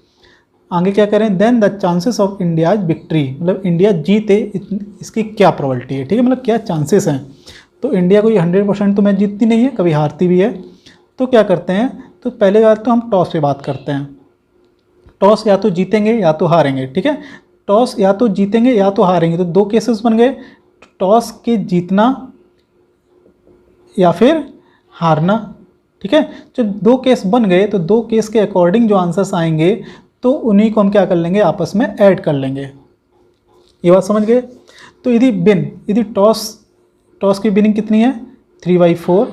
आगे क्या करें, then the chances of India's victory, मतलब इंडिया जीते इसकी क्या प्रोबेबिलिटी है, ठीक है, मतलब क्या चांसेस हैं। तो इंडिया कोई 100% तो मैच जीतती नहीं है, कभी हारती भी है। तो क्या करते हैं, तो पहले बात तो हम टॉस पे बात करते हैं। टॉस या तो जीतेंगे या तो हारेंगे, ठीक है। टॉस या तो जीतेंगे या तो हारेंगे, तो दो केसेस बन गए, टॉस के जीतना या फिर हारना, ठीक है। जब दो केस बन गए तो दो केस के अकॉर्डिंग जो आंसर्स आएंगे तो उन्हीं को हम क्या कर लेंगे, आपस में ऐड कर लेंगे। ये बात समझ गए। तो यदि टॉस की विनिंग कितनी है, 3/4।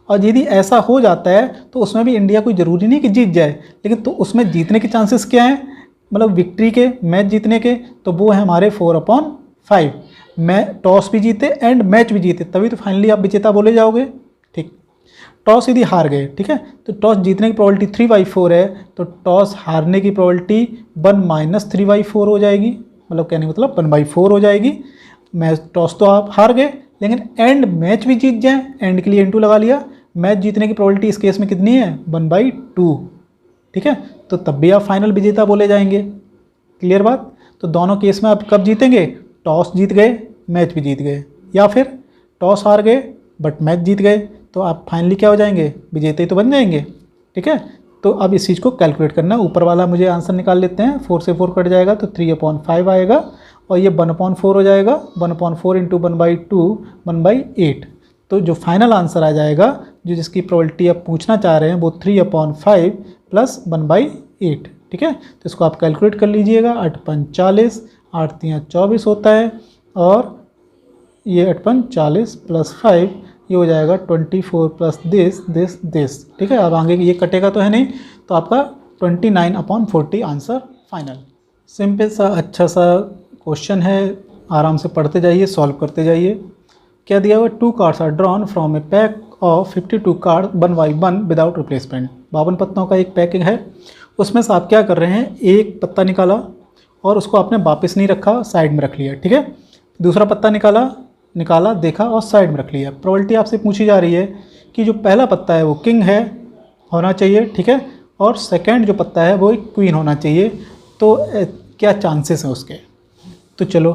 और यदि ऐसा हो जाता है तो उसमें भी इंडिया कोई ज़रूरी नहीं कि जीत जाए, लेकिन तो उसमें जीतने के चांसेस क्या हैं, मतलब विक्ट्री के, मैच जीतने के, तो वो है हमारे 4/5। टॉस भी जीते एंड मैच भी जीते तभी तो फाइनली आप विजेता बोले जाओगे, ठीक। टॉस यदि हार गए, ठीक है, तो टॉस जीतने की प्रोबेबिलिटी 3/4 है, तो टॉस हारने की प्रोबेबिलिटी 1 - 3/4 हो जाएगी, मतलब कहने मतलब 1/4 हो जाएगी। मैच टॉस तो आप हार गए, लेकिन एंड मैच भी जीत जाए, एंड के लिए इंटू लगा लिया, मैच जीतने की प्रोबेबिलिटी इस केस में कितनी है, 1/2, ठीक है। तो तब भी आप फाइनल विजेता बोले जाएंगे। क्लियर बात। तो दोनों केस में आप कब जीतेंगे, टॉस जीत गए मैच भी जीत गए, या फिर टॉस हार गए बट मैच जीत गए, तो आप फाइनली क्या हो जाएंगे, विजेता ही तो बन जाएंगे, ठीक है। तो अब इस चीज़ को कैलकुलेट करना, ऊपर वाला मुझे आंसर निकाल लेते हैं, 4 से 4 कट जाएगा तो 3/5 आएगा, और ये 1/4 हो जाएगा, 1/4 × 1/2 1/8। तो जो फाइनल आंसर आ जाएगा, जो जिसकी प्रोबेबिलिटी आप पूछना चाह रहे हैं, वो 3/5 + 1/8, ठीक है। तो इसको आप कैलकुलेट कर लीजिएगा, 8×5 = 40, 8 × 3 = 24 होता है, और ये 8×5 + 5 = ये हो जाएगा 24 + दिस, ठीक है। अब आगे ये कटेगा तो है नहीं, तो आपका 29/40 आंसर फाइनल। सिंपल सा अच्छा सा क्वेश्चन है, आराम से पढ़ते जाइए, सॉल्व करते जाइए। क्या दिया हुआ, 2 cards are drawn from a pack of 52 card 1 by 1 without replacement. 52 पत्तों का एक पैकिंग है, उसमें से आप क्या कर रहे हैं, एक पत्ता निकाला और उसको आपने वापस नहीं रखा, साइड में रख लिया, ठीक है। दूसरा पत्ता निकाला देखा और साइड में रख लिया। प्रोबेबिलिटी आपसे पूछी जा रही है कि जो पहला पत्ता है वो किंग है होना चाहिए, ठीक है, और सेकंड जो पत्ता है वो एक क्वीन होना चाहिए, तो क्या चांसेस हैं उसके। तो चलो,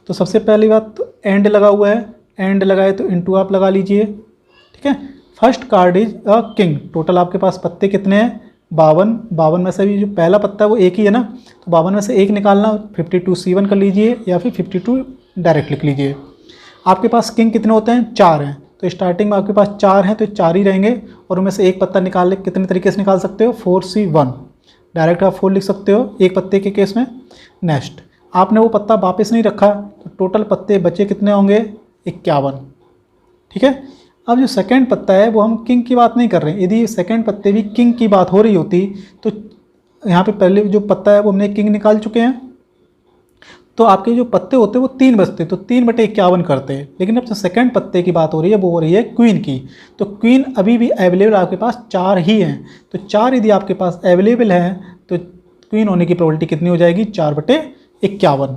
तो सबसे पहली बात तो एंड लगा हुआ है, एंड लगाए तो इंटू आप लगा लीजिए, ठीक है। First card is a king, total आपके पास पत्ते कितने हैं, 52 में से भी जो पहला पत्ता है वो एक ही है ना, तो 52 में से एक निकालना, 52 C1 कर लीजिए या फिर 52 डायरेक्ट लिख लीजिए। आपके पास किंग कितने होते हैं, 4 हैं, तो स्टार्टिंग में आपके पास 4 हैं तो 4 ही रहेंगे, और उनमें से एक पत्ता निकाल कितने तरीके से निकाल सकते हो, 4C1, डायरेक्ट आप 4 लिख सकते हो एक पत्ते के केस में। नेक्स्ट, आपने वो पत्ता वापस नहीं रखा, तो टोटल पत्ते बचे कितने होंगे, 51, ठीक है। अब जो सेकंड पत्ता है वो हम किंग की बात नहीं कर रहे हैं, यदि सेकंड पत्ते भी किंग की बात हो रही होती तो यहाँ पे पहले जो पत्ता है वो हमने किंग निकाल चुके हैं, तो आपके जो पत्ते होते हैं वो 3 बचते, तो 3/51 करते हैं। लेकिन अब जो सेकंड पत्ते की बात हो रही है वो हो रही है क्वीन की। तो क्वीन अभी भी अवेलेबल आपके पास 4 ही हैं, तो 4 यदि आपके पास अवेलेबल हैं तो क्वीन होने की प्रोबेबिलिटी कितनी हो जाएगी, 4/51।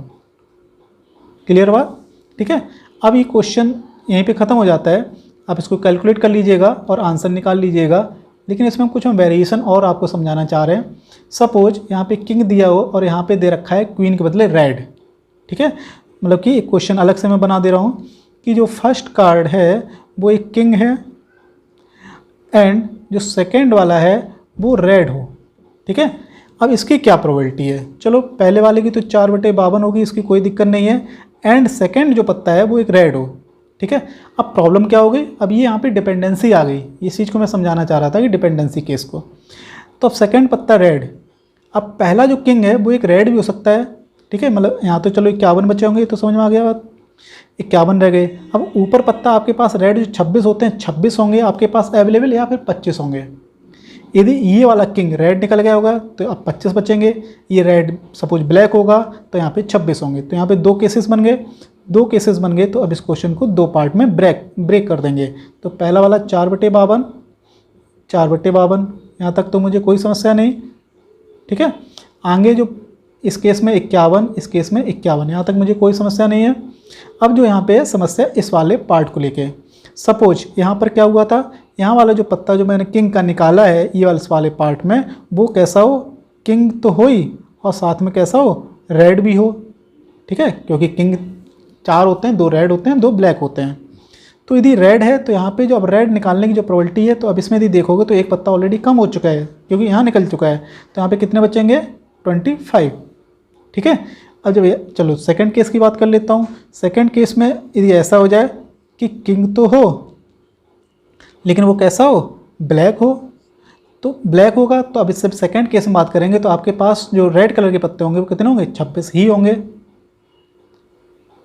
क्लियर बात, ठीक है। अब ये क्वेश्चन यहीं पे ख़त्म हो जाता है, आप इसको कैलकुलेट कर लीजिएगा और आंसर निकाल लीजिएगा। लेकिन इसमें हम वेरिएशन और आपको समझाना चाह रहे हैं। सपोज यहाँ पे किंग दिया हो और यहाँ पे दे रखा है क्वीन के बदले रेड, ठीक है। मतलब कि एक क्वेश्चन अलग से मैं बना दे रहा हूँ कि जो फर्स्ट कार्ड है वो एक किंग है एंड जो सेकेंड वाला है वो रेड हो, ठीक है। अब इसकी क्या प्रोबेबिलिटी है, चलो पहले वाले की तो 4/52 होगी, इसकी कोई दिक्कत नहीं है। एंड सेकेंड जो पत्ता है वो एक रेड हो, ठीक है। अब प्रॉब्लम क्या हो गई, अब ये यहाँ पे डिपेंडेंसी आ गई, इस चीज़ को मैं समझाना चाह रहा था कि डिपेंडेंसी केस को। तो अब सेकंड पत्ता रेड, अब पहला जो किंग है वो एक रेड भी हो सकता है, ठीक है। मतलब यहाँ तो चलो 51 बचे होंगे, तो समझ में आ गया बात, 51 रह गए। अब ऊपर पत्ता आपके पास रेड जो 26 होते हैं, 26 होंगे आपके पास अवेलेबल या फिर 25 होंगे। यदि ये वाला किंग रेड निकल गया होगा तो अब 25 बचेंगे, ये रेड सपोज ब्लैक होगा तो यहाँ पे 26 होंगे। तो यहाँ पे 2 केसेस बन गए, 2 केसेस बन गए। तो अब इस क्वेश्चन को 2 पार्ट में ब्रेक कर देंगे। तो पहला वाला 4/52, 4/52 यहाँ तक तो मुझे कोई समस्या नहीं, ठीक है। आगे जो इस केस में 51, इस केस में 51, यहाँ तक मुझे कोई समस्या नहीं है। अब जो यहाँ पे है समस्या इस वाले पार्ट को लेके, सपोज यहाँ पर क्या हुआ था, यहाँ वाला जो पत्ता जो मैंने किंग का निकाला है ये वाले पार्ट में, वो कैसा हो, किंग तो हो ही और साथ में कैसा हो, रेड भी हो, ठीक है। क्योंकि किंग 4 होते हैं, 2 रेड होते हैं, 2 ब्लैक होते हैं। तो यदि रेड है तो यहाँ पे जो अब रेड निकालने की जो प्रोबेबिलिटी है, तो अब इसमें यदि देखोगे तो एक पत्ता ऑलरेडी कम हो चुका है क्योंकि यहाँ निकल चुका है। तो यहाँ पे कितने बचेंगे, 25, ठीक है। अब जब चलो सेकंड केस की बात कर लेता हूँ। सेकंड केस में यदि ऐसा हो जाए कि किंग तो हो लेकिन वो कैसा हो, ब्लैक हो, तो ब्लैक होगा। तो अब इससे सेकंड केस में बात करेंगे तो आपके पास जो रेड कलर के पत्ते होंगे वो कितने होंगे, 26 ही होंगे,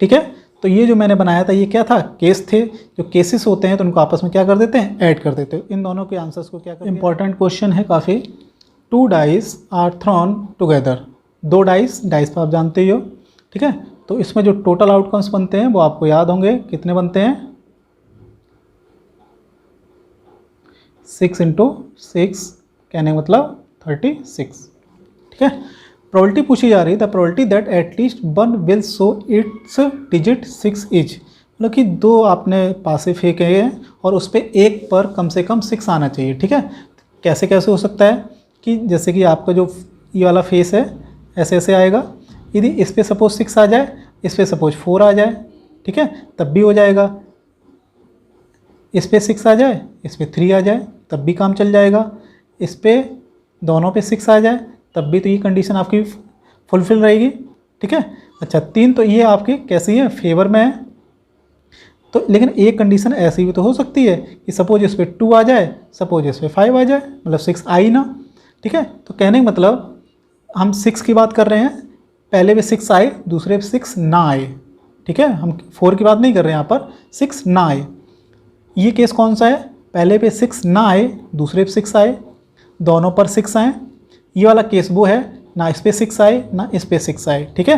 ठीक है। तो ये जो मैंने बनाया था ये क्या था, केस थे। जो केसेस होते हैं तो उनको आपस में क्या कर देते हैं, ऐड कर देते हैं। इन दोनों के आंसर्स को क्या करते हैं, इंपॉर्टेंट क्वेश्चन है काफ़ी। 2 dice are thrown together, 2 dice पर आप जानते ही हो, ठीक है। तो इसमें जो टोटल आउटकम्स बनते हैं वो आपको याद होंगे, कितने बनते हैं, 6 × 6 कहने का मतलब 36, ठीक है। प्रोबेबिलिटी पूछी जा रही है, the probability that at least 1 will show it's digit 6 is, मतलब कि 2 आपने पासे फेंके हैं और उस पर एक पर कम से कम 6 आना चाहिए, ठीक है। कैसे कैसे हो सकता है कि जैसे कि आपका जो ये वाला फेस है ऐसे ऐसे आएगा, यदि इस पर सपोज 6 आ जाए, इस पर सपोज 4 आ जाए, ठीक है, तब भी हो जाएगा। इस पर 6 आ जाए, इस पर 3 आ जाए, तब भी काम चल जाएगा। इस पर दोनों पे 6 आ जाए तब भी तो ये कंडीशन आपकी फुलफिल रहेगी, ठीक है। अच्छा 3 तो ये आपकी कैसी है, फेवर में है। तो लेकिन एक कंडीशन ऐसी भी तो हो सकती है कि सपोज इस पर 2 आ जाए, सपोज इस पर 5 आ जाए, मतलब 6 आई ना, ठीक है। तो कहने का मतलब हम 6 की बात कर रहे हैं, पहले पे 6 आए, दूसरे पे 6 ना आए, ठीक है। हम 4 की बात नहीं कर रहे हैं, यहाँ पर 6 ना आए। ये केस कौन सा है, पहले पे 6 ना आए, दूसरे पे 6 आए, दोनों पर 6 आए। ये वाला केस वो है, ना इस पे 6 आए ना इस पे 6 आए, ठीक है।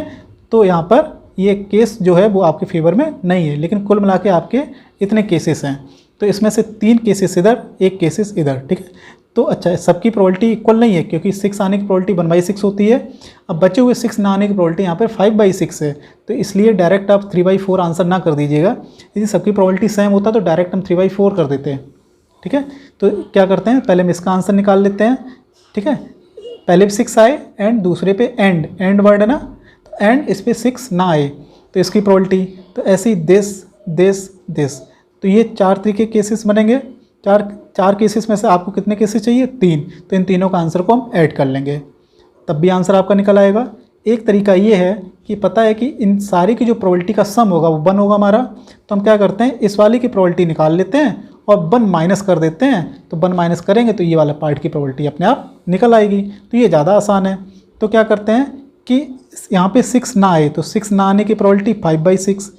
तो यहाँ पर ये केस जो है वो आपके फेवर में नहीं है, लेकिन कुल मिला के आपके इतने केसेस हैं। तो इसमें से 3 केसेस इधर, 1 केसेस इधर, ठीक है। तो अच्छा सबकी प्रोबेबिलिटी इक्वल नहीं है क्योंकि 6 आने की प्रोबेबिलिटी 1/6 होती है। अब बचे हुए 6 ना आने की प्रोबेबिलिटी यहाँ पर 5/6 है। तो इसलिए डायरेक्ट आप 3/4 आंसर ना कर दीजिएगा। यदि सबकी प्रोबेबिलिटी सेम होता तो डायरेक्ट हम 3/4 कर देते हैं, ठीक है। तो क्या करते हैं, पहले हम इसका आंसर निकाल लेते हैं, ठीक है। पहले पे 6 आए एंड दूसरे पे एंड वर्ड है ना, तो एंड इस पर 6 ना आए तो इसकी प्रोबेबिलिटी, तो ऐसी दिस। तो ये 4 तरीके केसेस बनेंगे। 4 केसेस में से आपको कितने केसेस चाहिए, 3। तो इन तीनों का आंसर को हम ऐड कर लेंगे तब भी आंसर आपका निकल आएगा। एक तरीका ये है कि पता है कि इन सारी की जो प्रोबेबिलिटी का सम होगा वो 1 होगा हमारा, तो हम क्या करते हैं, इस वाली की प्रोबेबिलिटी निकाल लेते हैं और 1 माइनस कर देते हैं। तो 1 माइनस करेंगे तो ये वाला पार्ट की प्रोबेबिलिटी अपने आप निकल आएगी। तो ये ज़्यादा आसान है। तो क्या करते हैं कि यहाँ पे 6 ना आए, तो 6 ना आने की प्रोबेबिलिटी 5/6।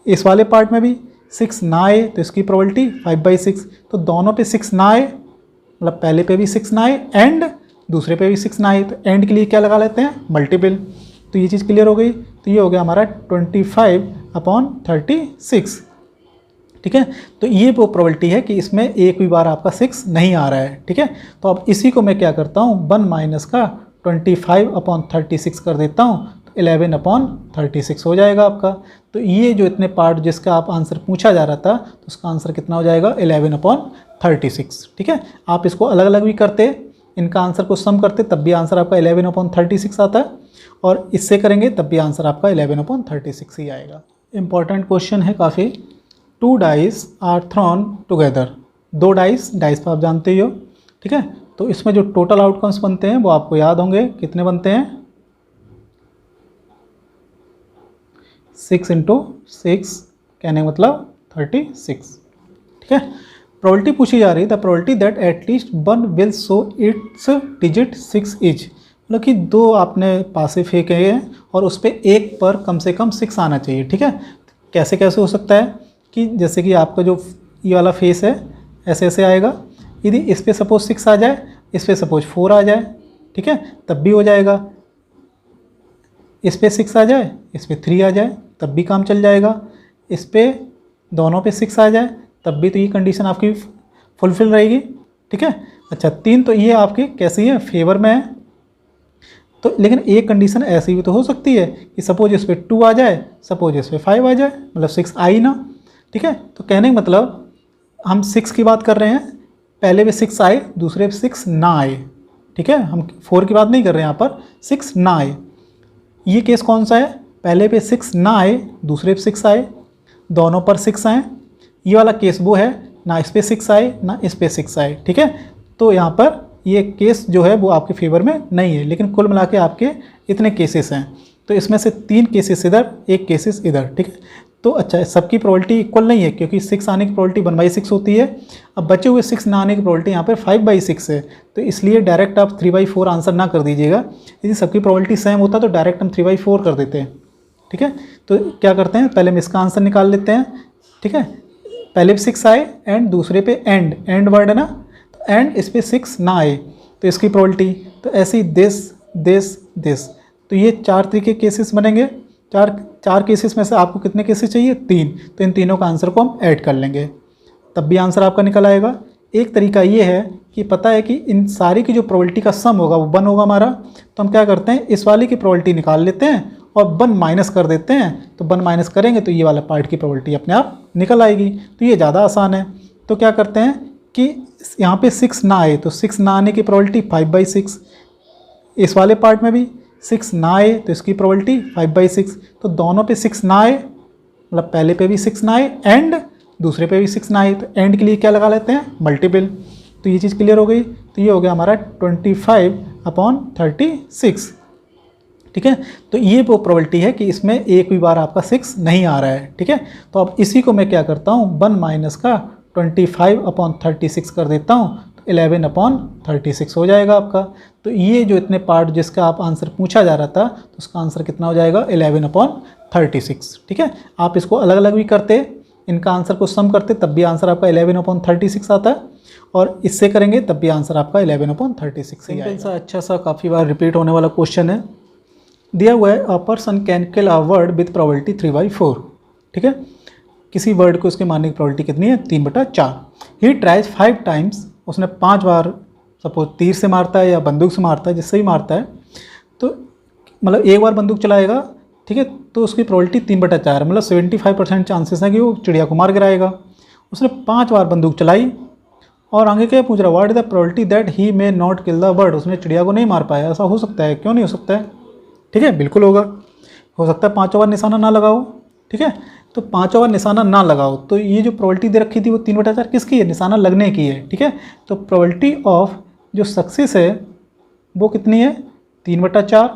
इस वाले पार्ट में भी 6 ना आए तो इसकी प्रोबेबिलिटी 5/6। तो दोनों पे 6 ना आए, मतलब पहले पे भी 6 ना आए एंड दूसरे पे भी 6 ना आए, तो एंड के लिए क्या लगा लेते हैं, मल्टीपल। तो ये चीज़ क्लियर हो गई। तो ये हो गया हमारा 25/36। ठीक है, तो ये वो प्रोबेबिलिटी है कि इसमें एक भी बार आपका 6 नहीं आ रहा है। ठीक है, तो अब इसी को मैं क्या करता हूँ 1 माइनस का 25/36 कर देता हूँ, तो 11/36 हो जाएगा आपका। तो ये जो इतने पार्ट जिसका आप आंसर पूछा जा रहा था, तो उसका आंसर कितना हो जाएगा 11/36। ठीक है, आप इसको अलग अलग भी करते, इनका आंसर को सम करते तब भी आंसर आपका 11/36 आता है, और इससे करेंगे तब भी आंसर आपका 11/36 ही आएगा। इंपॉर्टेंट क्वेश्चन है काफ़ी। 2 dice are thrown together. 2 dice पर आप जानते ही हो। ठीक है, तो इसमें जो टोटल आउटकम्स बनते हैं वो आपको याद होंगे, कितने बनते हैं 6 × 6, कहने का मतलब 36। ठीक है, प्रोबेबिलिटी पूछी जा रही है, the probability that at least 1 will show it's digit 6 is, मतलब कि 2 आपने पासे फेंके हैं और उस पर एक पर कम से कम 6 आना चाहिए। ठीक है, कैसे कैसे हो सकता है कि जैसे कि आपका जो ये वाला फेस है ऐसे ऐसे आएगा, यदि इस पर सपोज 6 आ जाए, इस पर सपोज 4 आ जाए, ठीक है, तब भी हो जाएगा। इस पर 6 आ जाए, इस पर 3 आ जाए, तब भी काम चल जाएगा। इस पर दोनों पे 6 आ जाए, तब भी तो ये कंडीशन आपकी फुलफिल रहेगी। ठीक है, अच्छा 3 तो ये आपकी कैसी है, फेवर में है। तो लेकिन एक कंडीशन ऐसी भी तो हो सकती है कि सपोज इस पर 2 आ जाए, सपोज इस पर 5 आ जाए, मतलब 6 आई ना। ठीक है, तो कहने का मतलब हम 6 की बात कर रहे हैं, पहले पे 6 आए, दूसरे पे 6 ना आए। ठीक है, हम 4 की बात नहीं कर रहे हैं, यहाँ पर 6 ना आए। ये केस कौन सा है, पहले पे 6 ना आए, दूसरे पे 6 आए, दोनों पर 6 आए। ये वाला केस वो है, ना इस पे 6 आए ना इस पे 6 आए। ठीक है, तो यहाँ पर ये केस जो है वो आपके फेवर में नहीं है, लेकिन कुल मिला के आपके इतने केसेस हैं। तो इसमें से 3 केसेस इधर, 1 केसेस इधर। ठीक है, तो अच्छा सबकी प्रोबेबिलिटी इक्वल नहीं है, क्योंकि 6 आने की प्रोबेबिलिटी 1/6 होती है। अब बचे हुए 6 ना आने की प्रोबेबिलिटी यहाँ पर 5/6 है। तो इसलिए डायरेक्ट आप 3/4 आंसर ना कर दीजिएगा। यदि सबकी प्रोबेबिलिटी सेम होता तो डायरेक्ट हम 3/4 कर देते हैं। ठीक है, तो क्या करते हैं, पहले हम इसका आंसर निकाल लेते हैं। ठीक है, पहले पे 6 आए एंड दूसरे पे एंड वर्ड है ना, तो एंड इस पर 6 ना आए, तो इसकी प्रोबेबिलिटी, तो ऐसी दिस। तो ये 4 तरीके केसेस बनेंगे। चार केसेस में से आपको कितने केसेस चाहिए, 3, तो इन तीनों का आंसर को हम ऐड कर लेंगे, तब भी आंसर आपका निकल आएगा। एक तरीका ये है कि पता है कि इन सारी की जो प्रोबेबिलिटी का सम होगा वो 1 होगा हमारा, तो हम क्या करते हैं, इस वाले की प्रोबेबिलिटी निकाल लेते हैं और 1 माइनस कर देते हैं। तो 1 माइनस करेंगे तो ये वाला पार्ट की प्रोबेबिलिटी अपने आप निकल आएगी। तो ये ज़्यादा आसान है। तो क्या करते हैं कि यहाँ पे 6 ना आए, तो 6 ना आने की प्रोबेबिलिटी 5/6। इस वाले पार्ट में भी 6 ना आए, तो इसकी प्रोबेबिलिटी 5/6। तो दोनों पे 6 ना आए, मतलब पहले पे भी 6 ना आए एंड दूसरे पे भी 6 ना आए, तो एंड के लिए क्या लगा लेते हैं, मल्टीपल। तो ये चीज़ क्लियर हो गई। तो ये हो गया हमारा 25/36। ठीक है, तो ये वो प्रोबेबिलिटी है कि इसमें एक भी बार आपका 6 नहीं आ रहा है। ठीक है, तो अब इसी को मैं क्या करता हूँ 1 माइनस का 25/36 कर देता हूँ, तो 11/36 हो जाएगा आपका। तो ये जो इतने पार्ट जिसका आप आंसर पूछा जा रहा था, तो उसका आंसर कितना हो जाएगा 11/36। ठीक है, आप इसको अलग अलग भी करते, इनका आंसर को सम करते तब भी आंसर आपका 11/36 आता है, और इससे करेंगे तब भी आंसर आपका 11/36 ही आएगा। अच्छा सा काफ़ी बार रिपीट होने वाला क्वेश्चन है, दिया हुआ है a person can kill a word with probability 3/4। ठीक है, किसी वर्ड को उसके मारने की प्रोबेबिलिटी कितनी है, 3/4। ही ट्राइज 5 टाइम्स, उसने 5 बार सपोज तीर से मारता है या बंदूक से मारता है, जिससे भी मारता है, तो मतलब एक बार बंदूक चलाएगा, ठीक है, तो उसकी प्रोबेबिलिटी 3/4, मतलब 75% चांसेस हैं कि वो चिड़िया को मार गिराएगा। उसने 5 बार बंदूक चलाई और आगे क्या पूछ रहा, what is the probability that he may not kill the bird. उसने चिड़िया को नहीं मार पाया, ऐसा हो सकता है, क्यों नहीं हो सकता है, ठीक है, बिल्कुल होगा, हो सकता है 5 बार निशाना ना लगाओ। ठीक है, तो 5 बार निशाना ना लगाओ, तो ये जो प्रोबेबिलिटी दे रखी थी वो 3/4 किसकी है, निशाना लगने की है। ठीक है, तो प्रोबेबिलिटी ऑफ जो सक्सेस है वो कितनी है, 3/4।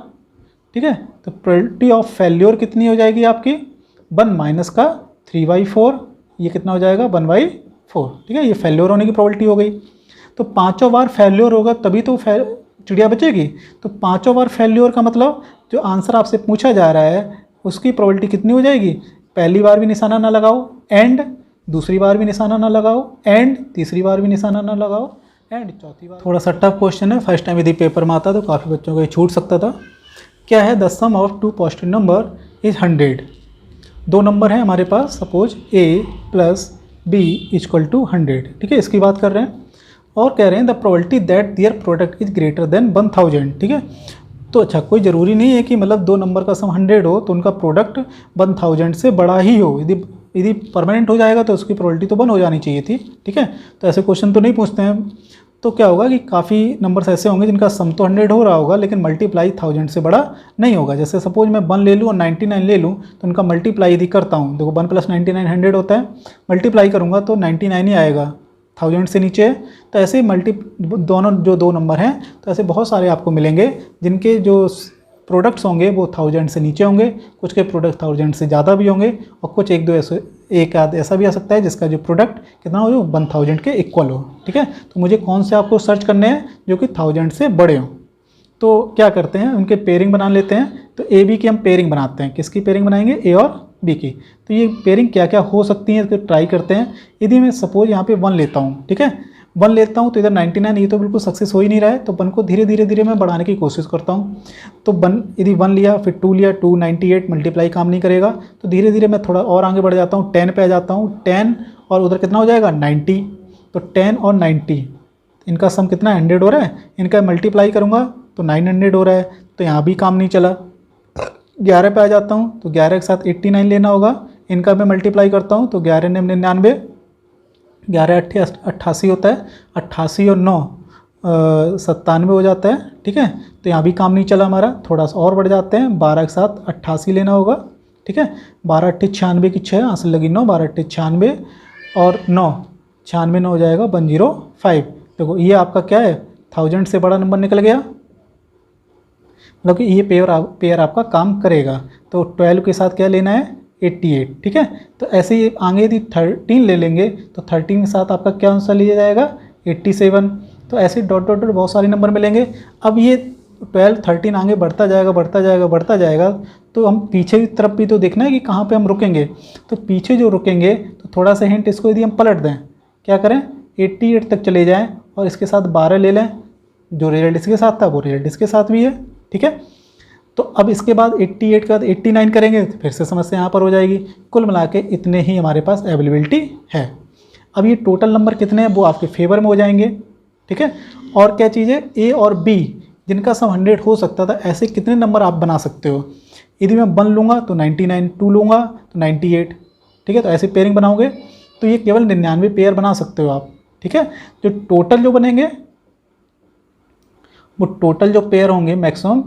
ठीक है, तो प्रोबेबिलिटी ऑफ फेल्योर कितनी हो जाएगी आपकी, 1 माइनस का 3/4, ये कितना हो जाएगा 1/4। ठीक है, ये फेल्योर होने की प्रोबेबिलिटी हो गई। तो 5 बार फेल्योर होगा तभी तो चिड़िया बचेगी। तो 5 बार फेल्योर का मतलब जो आंसर आपसे पूछा जा रहा है उसकी प्रोबेबिलिटी कितनी हो जाएगी, पहली बार भी निशाना ना लगाओ एंड दूसरी बार भी निशाना ना लगाओ एंड तीसरी बार भी निशाना ना लगाओ एंड चौथी बार। थोड़ा सा टफ क्वेश्चन है, फर्स्ट टाइम यदि पेपर में आता तो काफ़ी बच्चों को ये छूट सकता था। क्या है, the sum of two positive number is 100। दो नंबर हैं हमारे पास, suppose a plus b equal to 100, ठीक है, इसकी बात कर रहे हैं। और कह रहे हैं the probability that their product is greater than 1000, ठीक है। तो अच्छा, कोई ज़रूरी नहीं है कि मतलब दो नंबर का सम 100 हो तो उनका प्रोडक्ट 1000 से बड़ा ही हो। यदि परमानेंट हो जाएगा तो उसकी प्रोबेबिलिटी तो 1 हो जानी चाहिए थी, ठीक है। तो ऐसे क्वेश्चन तो नहीं पूछते हैं। तो क्या होगा कि काफ़ी नंबर्स ऐसे होंगे जिनका सम तो 100 हो रहा होगा लेकिन मल्टीप्लाई 1000 से बड़ा नहीं होगा। जैसे सपोज मैं 1 ले लूँ और 99 ले लूँ तो उनका मल्टीप्लाई यदि करता हूँ, देखो 1 + 99 100 होता है, मल्टीप्लाई करूँगा तो 99 ही आएगा, 1000 से नीचे है। तो ऐसे दोनों जो दो नंबर हैं तो ऐसे बहुत सारे आपको मिलेंगे जिनके जो प्रोडक्ट्स होंगे वो 1000 से नीचे होंगे, कुछ के प्रोडक्ट 1000 से ज़्यादा भी होंगे और कुछ एक आध ऐसा भी आ सकता है जिसका जो प्रोडक्ट कितना हो, जो 1000 के इक्वल हो, ठीक है। तो मुझे कौन से आपको सर्च करने हैं जो कि 1000 से बड़े हों। तो क्या करते हैं, उनके पेयरिंग बना लेते हैं। तो ए बी की हम पेयरिंग बनाते हैं। किसकी पेयरिंग बनाएंगे, ए और बी की। तो ये पेयरिंग क्या क्या हो सकती है, तो ट्राई करते हैं। यदि मैं सपोज यहाँ पे 1 लेता हूँ, ठीक है, 1 लेता हूँ तो इधर 99, ये तो बिल्कुल सक्सेस हो ही नहीं रहा है। तो 1 को धीरे धीरे मैं बढ़ाने की कोशिश करता हूँ। तो 1 यदि 1 लिया, फिर 2 लिया, 2 98, मल्टीप्लाई काम नहीं करेगा तो धीरे धीरे मैं थोड़ा और आगे बढ़ जाता हूँ, 10 पे आ जाता हूँ। 10 और उधर कितना हो जाएगा, 90। तो 10 और 90 इनका सम कितना, 100 हो रहा है। इनका मल्टीप्लाई करूँगा तो 900 हो रहा है। तो यहाँ भी काम नहीं चला। 11 पे आ जाता हूँ तो 11 के साथ 89 लेना होगा। इनका मैं मल्टीप्लाई करता हूँ तो 11 ने 99, 11 88 होता है, 88 और 9 97 हो जाता है, ठीक है। तो यहाँ भी काम नहीं चला हमारा, थोड़ा सा और बढ़ जाते हैं। 12 के साथ 88 लेना होगा, ठीक है। 12 8 96 की 6, आंसर लगी 9, 12 8 96 और 9 96 9 हो जाएगा 105। देखो ये आपका क्या है, 1000 से बड़ा नंबर निकल गया, मतलब कि ये पेयर आपका काम करेगा। तो 12 के साथ क्या लेना है, 88, ठीक है। तो ऐसे ही आगे यदि 13 ले लेंगे तो 13 के साथ आपका क्या आंसर लिया जाएगा, 87। तो ऐसे डॉट डॉट डॉट बहुत सारे नंबर मिलेंगे। अब ये 12 13 आगे बढ़ता जाएगा। तो हम पीछे की तरफ भी तो देखना है कि कहाँ पे हम रुकेंगे। तो पीछे जो रुकेंगे तो थोड़ा सा हिंट इसको यदि हम पलट दें, क्या करें, 88 तक चले जाएँ और इसके साथ 12 ले लें। जो रिजल्ट इसके साथ था वो रिजल्ट इसके साथ भी है, ठीक है। तो अब इसके बाद 88 का 89 करेंगे तो फिर से समस्या यहाँ पर हो जाएगी। कुल मिला के इतने ही हमारे पास अवेलेबिलिटी है। अब ये टोटल नंबर कितने हैं वो आपके फेवर में हो जाएंगे, ठीक है। और क्या चीज़ है, ए और बी जिनका सम 100 हो सकता था, ऐसे कितने नंबर आप बना सकते हो। यदि मैं 1 लूँगा तो 99, 2 लूँगा तो 98, ठीक है। तो ऐसे पेयरिंग बनाओगे तो ये केवल 99 पेयर बना सकते हो आप, ठीक है। जो टोटल जो बनेंगे वो टोटल जो पेयर होंगे मैक्सिमम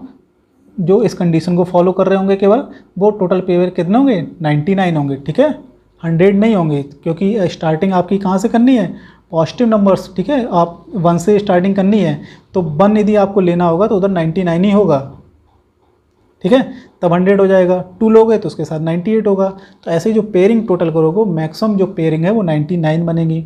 जो इस कंडीशन को फॉलो कर रहे होंगे केवल, वो टोटल पेयर कितने होंगे, 99 होंगे, ठीक है। 100 नहीं होंगे क्योंकि स्टार्टिंग आपकी कहाँ से करनी है, पॉजिटिव नंबर्स, ठीक है। आप 1 से स्टार्टिंग करनी है तो 1 यदि आपको लेना होगा तो उधर 99 ही होगा, ठीक है। तब 100 हो जाएगा। 2 लोगे तो उसके साथ 98 होगा। तो ऐसे जो पेयरिंग टोटल करोगे मैक्सिमम जो पेयरिंग है वो 99 बनेगी।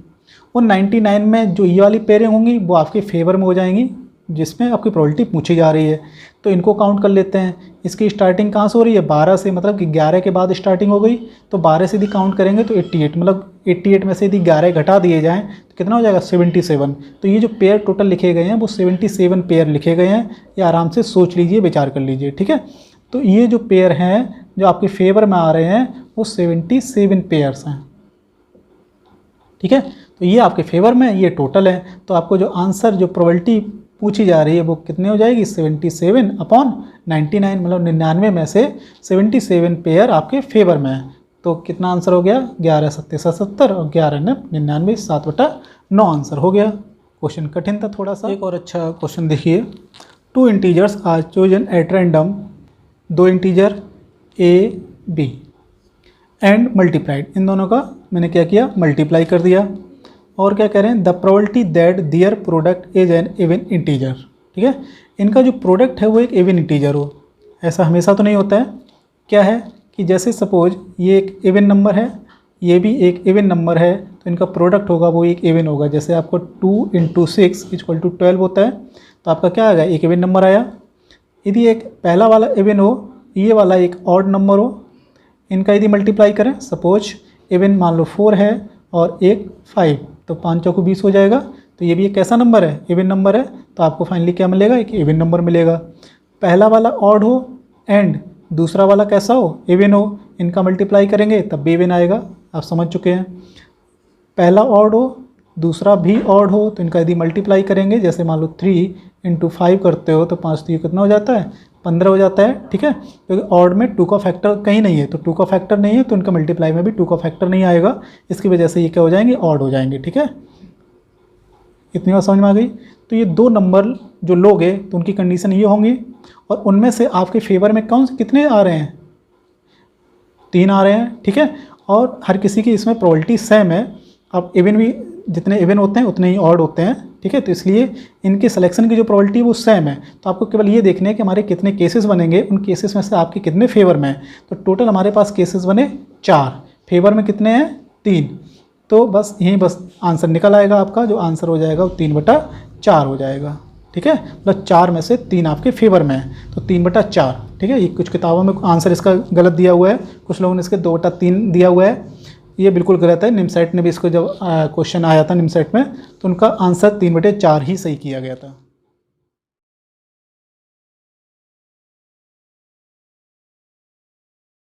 उन 99 में जो ये वाली पेयरिंग होंगी वो आपके फेवर में हो जाएंगी जिसमें आपकी प्रोबेबिलिटी पूछी जा रही है। तो इनको काउंट कर लेते हैं। इसकी स्टार्टिंग कहाँ से हो रही है, 12 से, मतलब कि 11 के बाद स्टार्टिंग हो गई। तो 12 से यदि काउंट करेंगे तो 88, मतलब 88 में से यदि 11 घटा दिए जाएँ तो कितना हो जाएगा, 77। तो ये जो पेयर टोटल लिखे गए हैं वो 77 पेयर लिखे गए हैं। ये आराम से सोच लीजिए, विचार कर लीजिए, ठीक है। तो ये जो पेयर हैं जो आपके फेवर में आ रहे हैं वो 77 पेयर्स हैं, ठीक है। तो ये आपके फेवर में, ये टोटल है। तो आपको जो आंसर, जो प्रोबेबिलिटी पूछी जा रही है वो कितने हो जाएगी, 77/99, मतलब 99 में से 77 पेयर आपके फेवर में है। तो कितना आंसर हो गया, 11 7 70 और 11 9 99, 7/9 आंसर हो गया। क्वेश्चन कठिन था थोड़ा सा। एक और अच्छा क्वेश्चन देखिए, 2 integers are chosen at random, 2 integer A B and multiplied, इन दोनों का मैंने क्या किया, मल्टीप्लाई कर दिया। और क्या कह रहे हैं, the probability that their product is an even integer, ठीक है। इनका जो प्रोडक्ट है वो एक इवन इंटीजर हो, ऐसा हमेशा तो नहीं होता है। क्या है कि जैसे सपोज ये एक इवन नंबर है, ये भी एक इवन नंबर है, तो इनका प्रोडक्ट होगा वो एक इवन होगा। जैसे आपको 2 × 6 = 12 होता है, तो आपका क्या आएगा, एक इवन नंबर आया। यदि एक पहला वाला इवन हो, ये वाला एक ऑड नंबर हो, इनका यदि मल्टीप्लाई करें, सपोज इवन मान लो 4 है और एक 5, तो 5 चौको 20 हो जाएगा। तो ये भी एक कैसा नंबर है, इवन नंबर है। तो आपको फाइनली क्या मिलेगा, एक इवन नंबर मिलेगा। पहला वाला ऑड हो एंड दूसरा वाला कैसा हो, इवन हो, इनका मल्टीप्लाई करेंगे तब भी इवन आएगा, आप समझ चुके हैं। पहला ऑड हो, दूसरा भी ऑड हो, तो इनका यदि मल्टीप्लाई करेंगे, जैसे मान लो 3 × 5 करते हो तो 5 3 कितना हो जाता है, 15 हो जाता है, ठीक है। क्योंकि ऑड में 2 का फैक्टर कहीं नहीं है, तो 2 का फैक्टर नहीं है तो इनका मल्टीप्लाई में भी 2 का फैक्टर नहीं आएगा, इसकी वजह से ये क्या हो जाएंगे, ऑड हो जाएंगे, ठीक है। इतनी बात समझ में आ गई। तो ये 2 नंबर जो लोगे तो उनकी कंडीशन ये होंगी, और उनमें से आपके फेवर में कौन से कितने आ रहे हैं, 3 आ रहे हैं, ठीक है। और हर किसी की इसमें प्रोबेबिलिटी सेम है। अब इवन भी जितने इवन होते हैं उतने ही ऑड होते हैं, ठीक है। तो इसलिए इनके सिलेक्शन की जो प्रोबेबिलिटी वो सेम है। तो आपको केवल ये देखना है कि हमारे कितने केसेस बनेंगे, उन केसेस में से आपके कितने फेवर में हैं। तो टोटल हमारे पास केसेस बने 4, फेवर में कितने हैं, 3। तो बस यहीं बस आंसर निकल आएगा आपका, जो आंसर हो जाएगा वो 3/4 हो जाएगा, ठीक है। मतलब 4 में से 3 आपके फेवर में है, तो 3/4, ठीक है। ये कुछ किताबों में आंसर इसका गलत दिया हुआ है, कुछ लोगों ने इसके 2/3 दिया हुआ है, ये बिल्कुल गलत है। निमसेट ने भी इसको जब क्वेश्चन आया था निमसेट में, तो उनका आंसर 3/4 ही सही किया गया था।